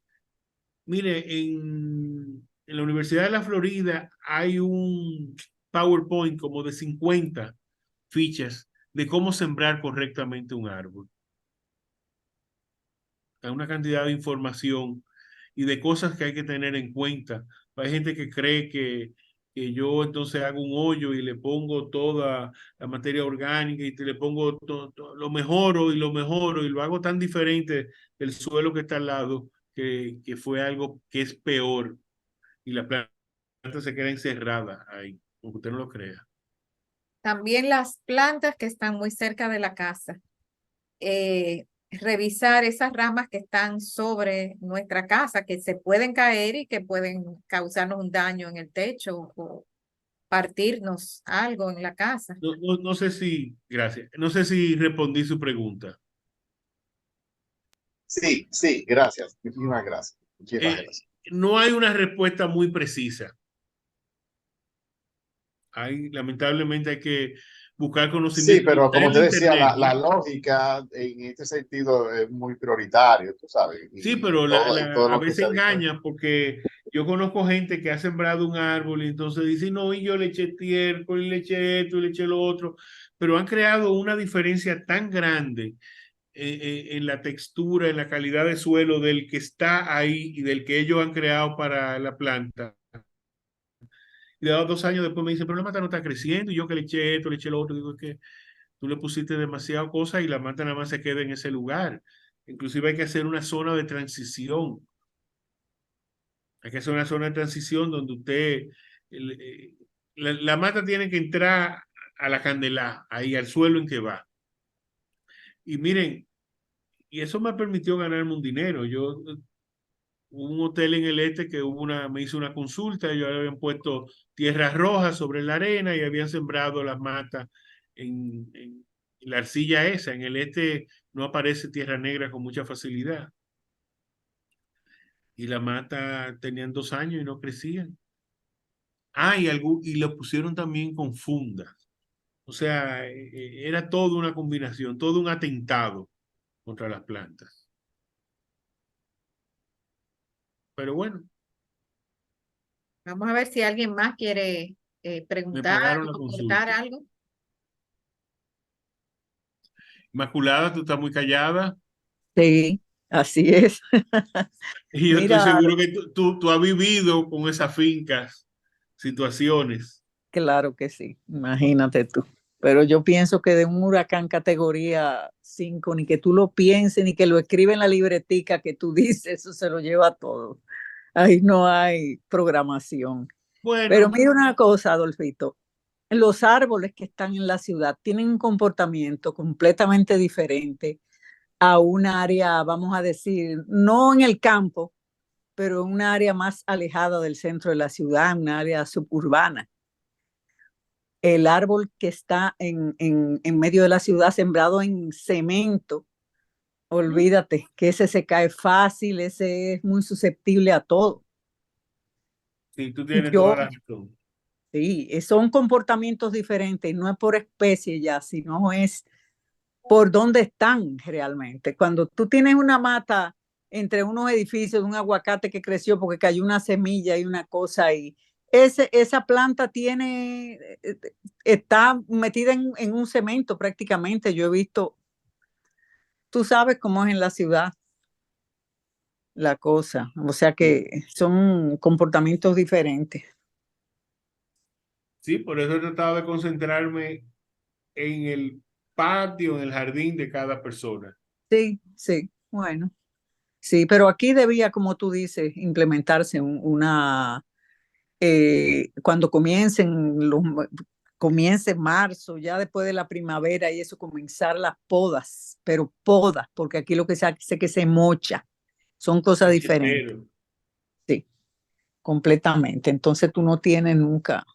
Mire, en la Universidad de la Florida hay un PowerPoint como de 50 fichas de cómo sembrar correctamente un árbol. Hay una cantidad de información y de cosas que hay que tener en cuenta. Hay gente que cree que yo entonces hago un hoyo y le pongo toda la materia orgánica y le pongo lo mejoro y lo hago tan diferente del suelo que está al lado que fue algo que es peor y la planta se queda encerrada ahí, aunque usted no lo crea. También las plantas que están muy cerca de la casa. Revisar esas ramas que están sobre nuestra casa, que se pueden caer y que pueden causarnos un daño en el techo o partirnos algo en la casa. No sé gracias, no sé si respondí su pregunta. Sí, sí, gracias. Muchísimas gracias. Muchísimas gracias. No hay una respuesta muy precisa. Lamentablemente hay que buscar conocimiento. Sí, pero como te decía, Internet, la lógica en este sentido es muy prioritario, tú sabes. sí, Y pero todo a lo que veces se ha dicho. engaña porque yo conozco gente que ha sembrado un árbol y entonces dice, no, y yo le eché estiércol, y le eché esto, y le eché lo otro, pero han creado una diferencia tan grande en la textura, en la calidad de suelo del que está ahí y del que ellos han creado para la planta. Y de 2 años después me dicen, pero la mata no está creciendo, y yo que le eché esto, le eché lo otro, digo, es que tú le pusiste demasiadas cosas y la mata nada más se queda en ese lugar. Inclusive hay que hacer una zona de transición. Hay que hacer una zona de transición donde la mata tiene que entrar a la candela, ahí al suelo en que va. Y miren, y eso me permitió ganarme un dinero. Un hotel en el este que me hizo una consulta, ellos habían puesto tierras rojas sobre la arena y habían sembrado las matas en la arcilla esa. En el este no aparece tierra negra con mucha facilidad. Y la mata tenían 2 años y no crecían. Y lo pusieron también con fundas. O sea, era toda una combinación, todo un atentado contra las plantas. Pero bueno, Vamos a ver si alguien más quiere me preguntar pagaron la o comentar consulta. algo. Inmaculada, tú estás muy callada. Sí, así es. Y yo estoy Mira, seguro que tú has vivido con esas fincas, situaciones. claro que sí, imagínate tú. Pero yo pienso que de un huracán categoría 5 ni que tú lo pienses, ni que lo escribe en la libretica que tú dices, eso se lo lleva todo. Ahí no hay programación. Pero Bueno, mira una cosa, Adolfito, los árboles que están en la ciudad tienen un comportamiento completamente diferente a un área, vamos a decir, no en el campo, pero en un área más alejada del centro de la ciudad, un área suburbana. El árbol que está en medio de la ciudad sembrado en cemento, olvídate que ese se cae fácil, ese es muy susceptible a todo. sí, tú tienes Yo, toda la razón. sí, son comportamientos diferentes, no es por especie ya, sino es por dónde están realmente. Cuando tú tienes una mata entre unos edificios, un aguacate que creció porque cayó una semilla y una cosa y esa planta está metida en un cemento prácticamente. Yo he visto, tú sabes cómo es en la ciudad la cosa, o sea Sí, que son comportamientos diferentes. sí, por eso he tratado de concentrarme en el patio, en el jardín de cada persona. Sí, sí, bueno, sí, pero aquí debía, como tú dices, implementarse cuando comience marzo, ya después de la primavera y eso, comenzar las podas, pero podas, porque aquí lo que se hace es que se mocha, son cosas diferentes, Cachetero. sí, completamente. Entonces tú no tienes nunca,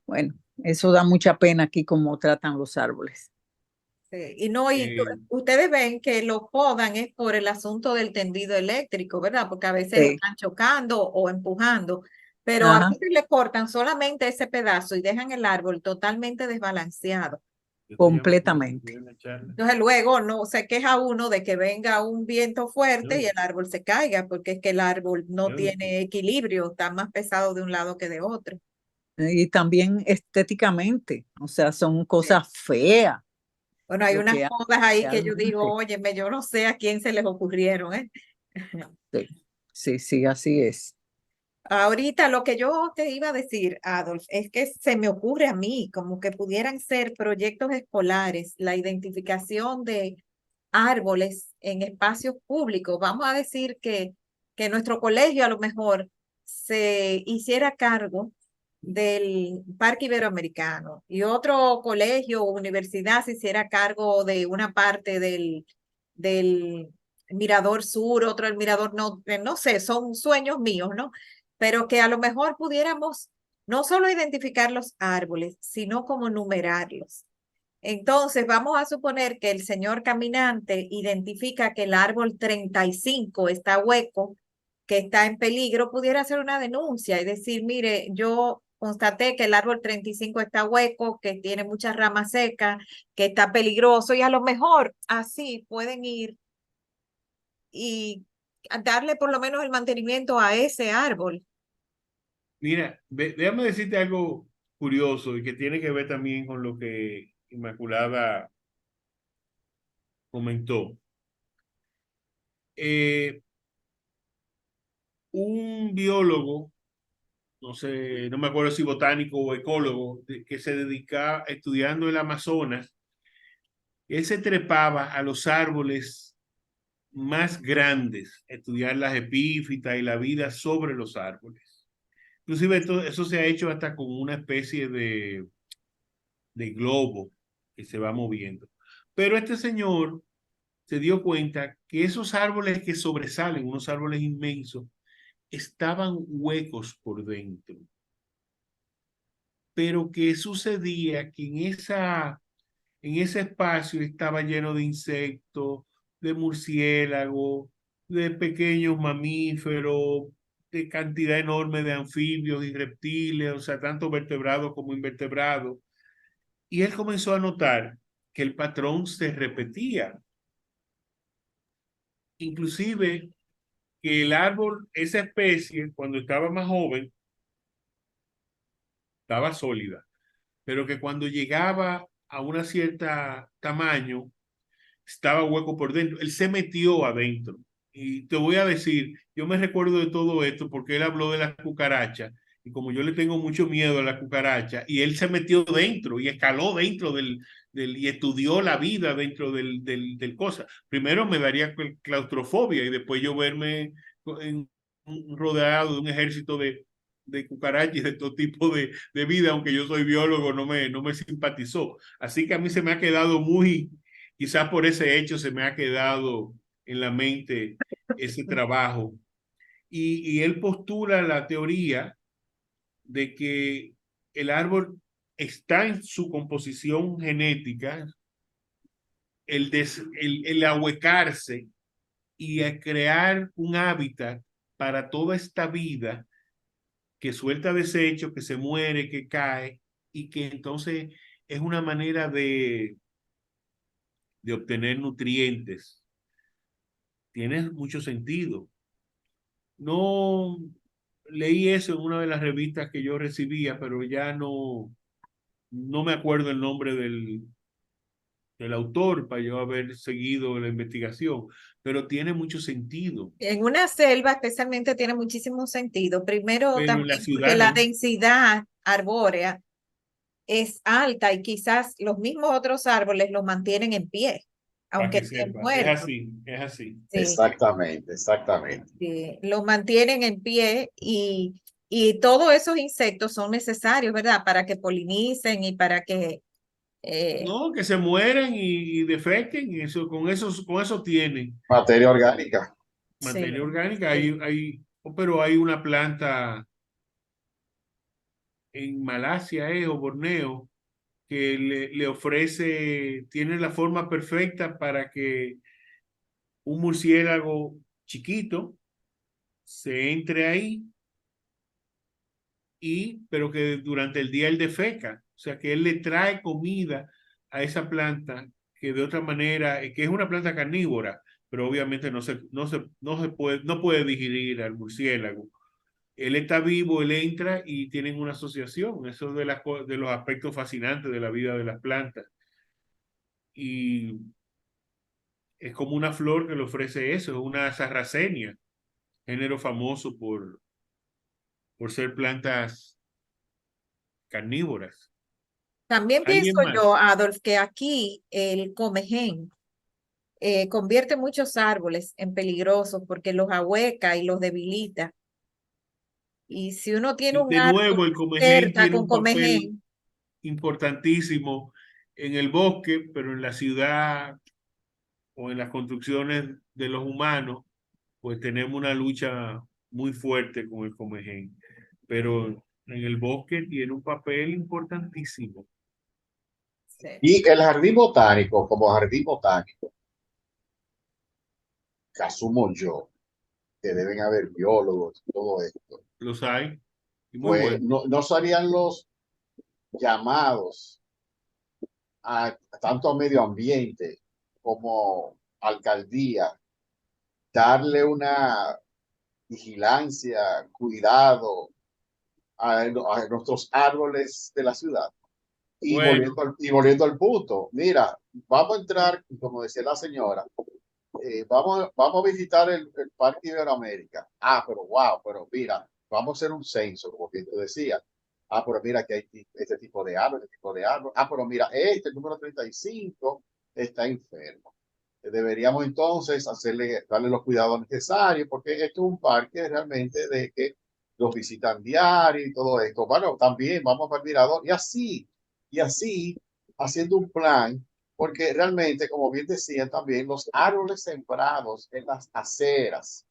bueno, eso da mucha pena aquí como tratan los árboles. Y no, Eh, ustedes ven que lo podan es por el asunto del tendido eléctrico, ¿verdad? Porque a veces Sí, están chocando o empujando, pero a ajá, veces le cortan solamente ese pedazo y dejan el árbol totalmente desbalanceado. yo te llamo por eso, completamente. voy a una charla. Entonces luego no se queja uno de que venga un viento fuerte y No, el árbol se caiga, porque es que el árbol no no, tiene equilibrio, está más pesado de un lado que de otro. Y también estéticamente, o sea, son Sí. cosas feas Bueno, hay lo unas que hay podas ahí que yo digo, realmente. óyeme, yo no sé a quién se les ocurrieron, ¿eh? Sí, sí, sí, así es. Ahorita lo que yo te iba a decir, Adolf, es que se me ocurre a mí como que pudieran ser proyectos escolares, la identificación de árboles en espacios públicos. Vamos a decir que nuestro colegio a lo mejor se hiciera cargo del Parque Iberoamericano y otro colegio o universidad se hiciera cargo de una parte del Mirador Sur, otro del Mirador no, no sé, son sueños míos, ¿no? Pero que a lo mejor pudiéramos no solo identificar los árboles, sino como numerarlos. Entonces, vamos a suponer que el señor caminante identifica que el árbol 35 está hueco, que está en peligro, pudiera hacer una denuncia y decir, mire, yo constaté que el árbol 35 está hueco, que tiene muchas ramas secas, que está peligroso y a lo mejor así pueden ir y darle por lo menos el mantenimiento a ese árbol. mira, déjame decirte algo curioso y que tiene que ver también con lo que Inmaculada comentó. Eh, un biólogo, no sé, no me acuerdo si botánico o ecólogo, que se dedica estudiando el Amazonas, él se trepaba a los árboles más grandes, estudiar las epífitas y la vida sobre los árboles. Inclusive eso se ha hecho hasta con una especie de globo que se va moviendo. Pero este señor se dio cuenta que esos árboles que sobresalen, unos árboles inmensos, estaban huecos por dentro. Pero ¿qué sucedía? Que en ese espacio estaba lleno de insectos, de murciélagos, de pequeños mamíferos, de cantidad enorme de anfibios y reptiles, o sea, tanto vertebrados como invertebrados. Y él comenzó a notar que el patrón se repetía. Inclusive que el árbol, esa especie, cuando estaba más joven, estaba sólida, pero que cuando llegaba a una cierta tamaño, estaba hueco por dentro. Él se metió adentro. Y te voy a decir, yo me recuerdo de todo esto porque él habló de las cucarachas y como yo le tengo mucho miedo a la cucaracha, y él se metió dentro y escaló dentro y estudió la vida dentro del cosa. Primero me daría claustrofobia y después yo verme rodeado de un ejército de cucarachas y de todo tipo de vida, aunque yo soy biólogo, no me simpatizó. Así que a mí se me ha quedado quizás por ese hecho se me ha quedado en la mente ese trabajo. Y él postula la teoría de que el árbol está en su composición genética, el ahuecarse y a crear un hábitat para toda esta vida que suelta desechos, que se muere, que cae, y que entonces es una manera de obtener nutrientes. Tiene mucho sentido. No leí eso en una de las revistas que yo recibía, pero ya no me acuerdo el nombre del autor para yo haber seguido la investigación, pero tiene mucho sentido. En una selva especialmente tiene muchísimo sentido. Primero Pero en la también porque ciudad la no, densidad arbórea es alta y quizás los mismos otros árboles los mantienen en pie, para aunque que estén sepa. Es muertos. así, es así. Sí, Exactamente, exactamente. sí, los mantienen en pie y todos esos insectos son necesarios, ¿verdad? Para que polinicen y para que... No, que se mueren y defequen, con eso tienen Materia orgánica. materia sí, orgánica. sí. Pero hay una planta en Malasia, o Borneo, que le ofrece, tiene la forma perfecta para que un murciélago chiquito se entre ahí, pero que durante el día él defeca. O sea, que él le trae comida a esa planta que de otra manera, que es una planta carnívora, pero obviamente no puede digerir al murciélago. Él está vivo, él entra y tienen una asociación. Eso es de los aspectos fascinantes de la vida de las plantas. Y es como una flor que le ofrece eso, es una sarracenia, género famoso por ser plantas carnívoras. También pienso ¿Alguien yo, más? Adolf, que aquí el comején convierte muchos árboles en peligrosos porque los ahueca y los debilita. Y si uno tiene un De árbol nuevo, el comején cerca tiene con un papel comején, importantísimo en el bosque, pero en la ciudad o en las construcciones de los humanos, pues tenemos una lucha muy fuerte con el comején. Pero en el bosque tiene un papel importantísimo. sí, Y el jardín botánico, como jardín botánico, que asumo yo, que deben haber biólogos y todo esto, Los hay, y muy pues buenos. no serían los llamados tanto a medio ambiente como alcaldía, darle una vigilancia, cuidado a nuestros árboles de la ciudad. Bueno, Y volviendo al punto, mira, vamos a entrar, como decía la señora, vamos a visitar el Parque Iberoamérica. Ah, pero wow, pero mira, vamos a hacer un censo, como bien tú decías. Ah, pero mira que hay este tipo de árbol, este tipo de árbol. Ah, pero mira, el número 35 está enfermo. Deberíamos entonces darle los cuidados necesarios, porque esto es un parque realmente de que los visitan diario y todo esto. Bueno, también vamos al mirador y así, haciendo un plan, porque realmente, como bien decían también, los árboles sembrados en las aceras,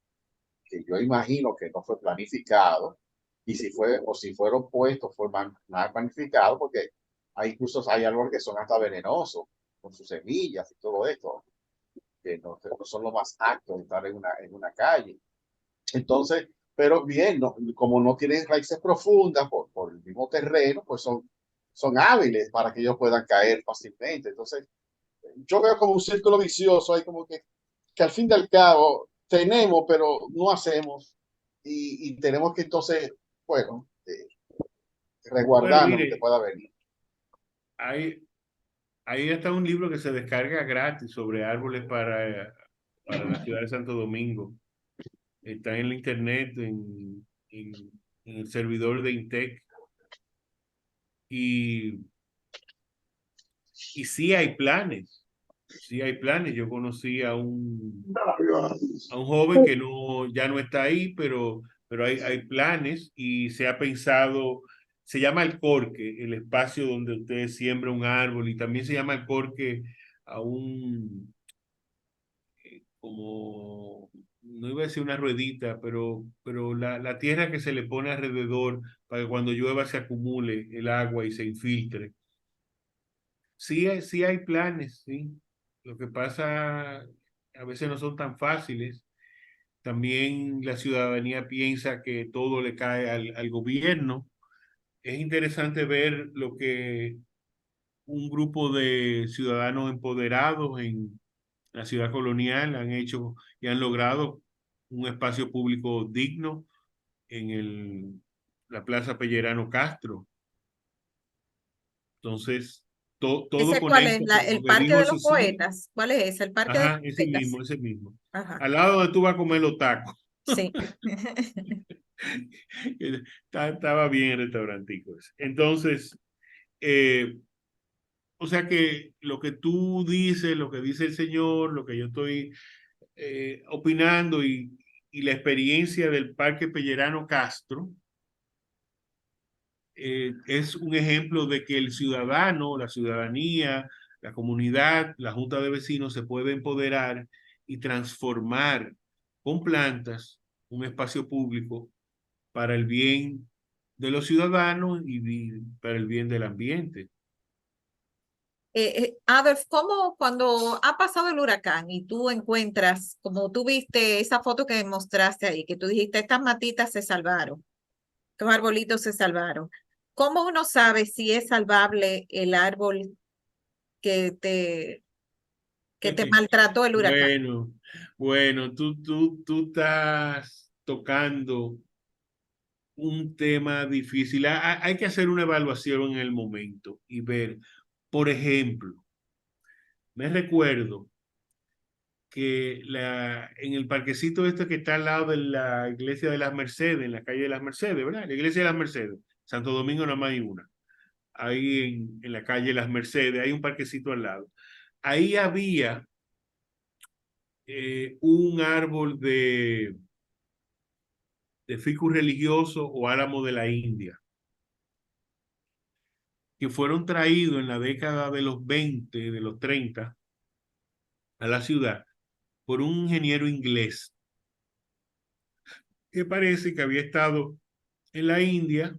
que yo imagino que no fue planificado, y si fue, o si fueron puestos, fue mal planificado, porque hay árboles que son hasta venenosos, con sus semillas y todo esto que no son los más aptos de estar en una calle. Entonces, pero bien, como no tienen raíces profundas por el mismo terreno, pues son hábiles para que ellos puedan caer fácilmente. Entonces, yo veo como un círculo vicioso, hay como que al fin y al cabo tenemos, pero no hacemos y tenemos que entonces, bueno, bueno, resguardarnos lo que mire, pueda venir. hay, ahí está un libro que se descarga gratis sobre árboles para la ciudad de Santo Domingo. Está en la internet, en en el servidor de Intec. Y sí hay planes. Sí hay planes. Yo conocí a un joven que ya no está ahí, pero hay planes y se ha pensado, se llama el corque, el espacio donde usted siembra un árbol, y también se llama el corque a como, no iba a decir una ruedita, pero la tierra que se le pone alrededor para que cuando llueva se acumule el agua y se infiltre. Sí hay planes, sí. Lo que pasa a veces no son tan fáciles. También la ciudadanía piensa que todo le cae al gobierno. Es interesante ver lo que un grupo de ciudadanos empoderados en la ciudad colonial han hecho y han logrado un espacio público digno en la Plaza Pellerano Castro. Entonces, todo ¿Ese con cuál es? esto, como ¿El que Parque dijo de los Cecilia. Poetas? ¿Cuál es ese? ¿El Parque de los Ajá, Poetas? ese mismo. Ajá, Al lado donde tú vas a comer los tacos. sí. Estaba bien el restaurantico ese. Entonces, eh, o sea que lo que tú dices, lo que dice el señor, lo que yo estoy opinando, y la experiencia del Parque Pellerano Castro es un ejemplo de que el ciudadano, la ciudadanía, la comunidad, la junta de vecinos se puede empoderar y transformar con plantas un espacio público para el bien de los ciudadanos y para el bien del ambiente. Adolf, ¿cómo cuando ha pasado el huracán y tú encuentras, como tú viste esa foto que mostraste ahí, que tú dijiste, estas matitas se salvaron, estos arbolitos se salvaron? ¿Cómo uno sabe si es salvable el árbol que te maltrató el huracán? Bueno, bueno, tú estás tocando un tema difícil. Hay que hacer una evaluación en el momento y ver, por ejemplo, me recuerdo que en el parquecito este que está al lado de la iglesia de las Mercedes, en la calle de las Mercedes, ¿verdad? La iglesia de las Mercedes, Santo Domingo nada más hay una. Ahí en la calle de las Mercedes hay un parquecito al lado. Ahí había un árbol de ficus religioso o álamo de la India, que fueron traídos en la década de los 20, de los 30, a la ciudad por un ingeniero inglés que parece que había estado en la India,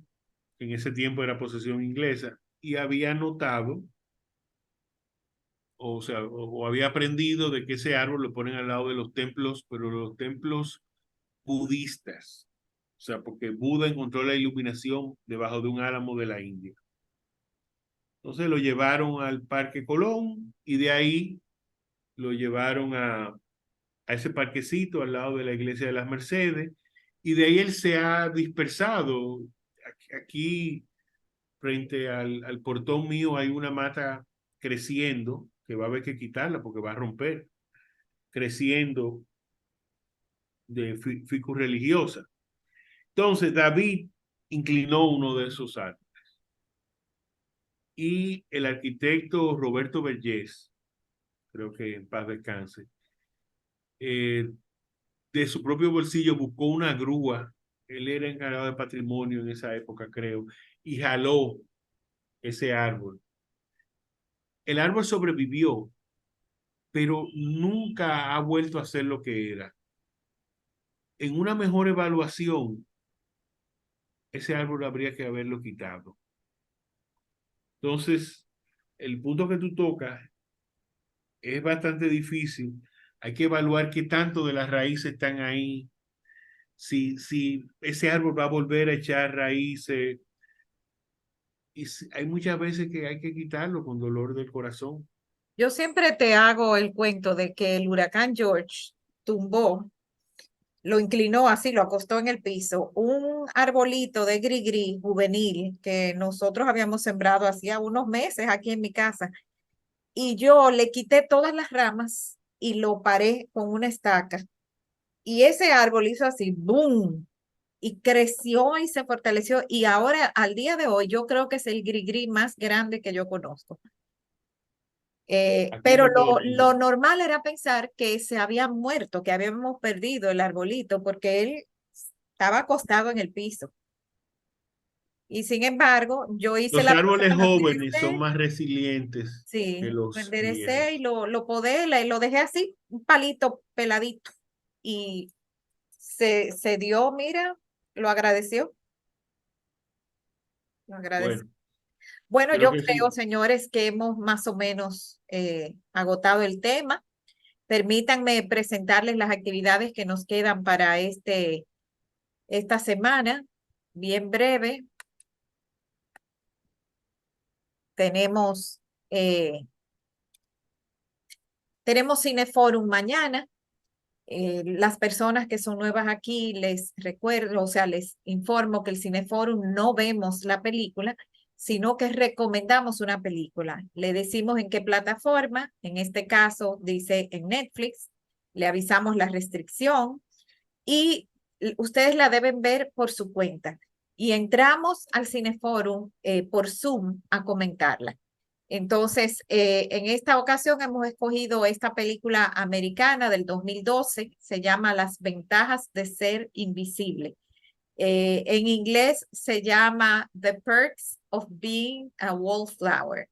que en ese tiempo era posesión inglesa, y había notado, o sea, o había aprendido de que ese árbol lo ponen al lado de los templos, pero los templos budistas. O sea, porque Buda encontró la iluminación debajo de un álamo de la India. Entonces lo llevaron al Parque Colón y de ahí lo llevaron a ese parquecito al lado de la iglesia de las Mercedes, y de ahí él se ha dispersado. Aquí frente al portón mío hay una mata creciendo que va a haber que quitarla porque va a romper, creciendo de ficus religiosa. Entonces David inclinó uno de esos árboles y el arquitecto Roberto Vergés, creo que en paz descanse, de su propio bolsillo buscó una grúa. Él era encargado de patrimonio en esa época, creo, y jaló ese árbol. El árbol sobrevivió, pero nunca ha vuelto a ser lo que era. En una mejor evaluación, ese árbol habría que haberlo quitado. Entonces, el punto que tú tocas es bastante difícil. Hay que evaluar qué tanto de las raíces están ahí, si ese árbol va a volver a echar raíces. Y hay muchas veces que hay que quitarlo con dolor del corazón. Yo siempre te hago el cuento de que el huracán George tumbó, lo inclinó así, lo acostó en el piso, un arbolito de gris juvenil que nosotros habíamos sembrado hacía unos meses aquí en mi casa. Y yo le quité todas las ramas y lo paré con una estaca. Y ese árbol hizo así, ¡boom! y creció y se fortaleció y ahora al día de hoy yo creo que es el grigri más grande que yo conozco. Aquí Pero en Santo lo Domingo. normal era pensar que se había muerto, que habíamos perdido el arbolito porque él estaba acostado en el piso. Y sin embargo, yo hice Los la árboles prueba, lo jóvenes son enderecé, más resilientes que sí, lo los enderecé y viejos. lo podé, lo dejé así, un palito peladito. Y se dio, mira, lo agradeció, lo agradeció. Bueno, Bueno, creo yo que creo, sí. señores, que hemos más o menos agotado el tema. Permítanme presentarles las actividades que nos quedan para esta semana, bien breve. Tenemos, tenemos Cineforum mañana. Las personas que son nuevas aquí, les recuerdo, o sea, les informo que el Cineforum no vemos la película, sino que recomendamos una película. Le decimos en qué plataforma, en este caso dice en Netflix, le avisamos la restricción y ustedes la deben ver por su cuenta. Y entramos al Cineforum por Zoom a comentarla. Entonces, en esta ocasión hemos escogido esta película americana del 2012, se llama Las ventajas de ser invisible. En inglés se llama The Perks of Being a Wallflower.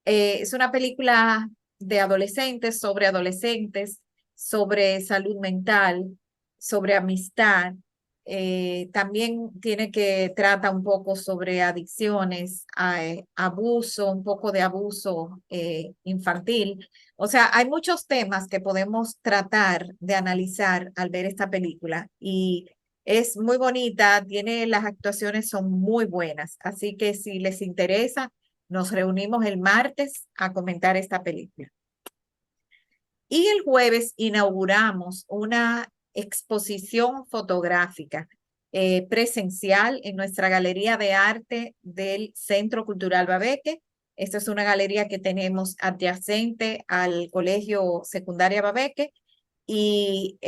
Es una película de adolescentes, sobre salud mental, sobre amistad. También trata un poco sobre adicciones, abuso, un poco de abuso infantil. O sea, hay muchos temas que podemos tratar de analizar al ver esta película y es muy bonita, las actuaciones son muy buenas, así que si les interesa, nos reunimos el martes a comentar esta película. Y el jueves inauguramos una exposición fotográfica presencial en nuestra Galería de Arte del Centro Cultural Babeque. Esta es una galería que tenemos adyacente al Colegio Secundaria Babeque y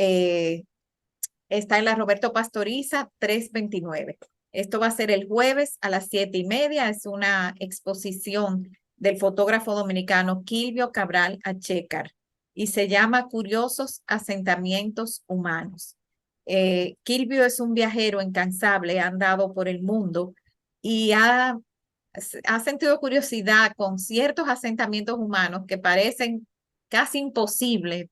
está en la Roberto Pastoriza 329. Esto va a ser el jueves a las 7:30. Es una exposición del fotógrafo dominicano Quilvio Cabral Achecar y se llama Curiosos Asentamientos Humanos. Quilvio es un viajero incansable, ha andado por el mundo y ha sentido curiosidad con ciertos asentamientos humanos que parecen casi imposibles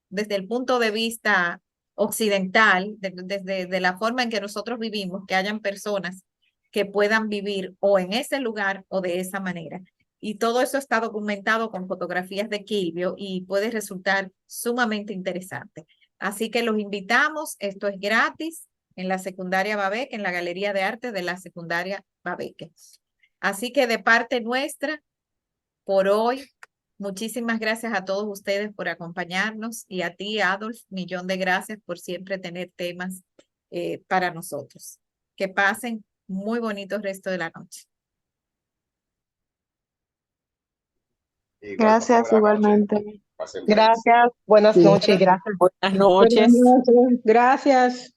desde el punto de vista occidental, desde la forma en que nosotros vivimos, que hayan personas que puedan vivir o en ese lugar o de esa manera. Y todo eso está documentado con fotografías de Quilvio y puede resultar sumamente interesante. Así que los invitamos, esto es gratis en la secundaria Babeque, en la Galería de Arte de la secundaria Babeque. Así que de parte nuestra, por hoy, muchísimas gracias a todos ustedes por acompañarnos y a ti, Adolf, millón de gracias por siempre tener temas para nosotros. Que pasen muy bonito resto de la noche. Gracias, igualmente. Gracias, buenas Sí, noches, gracias. buenas Buenas noches. noches. Gracias.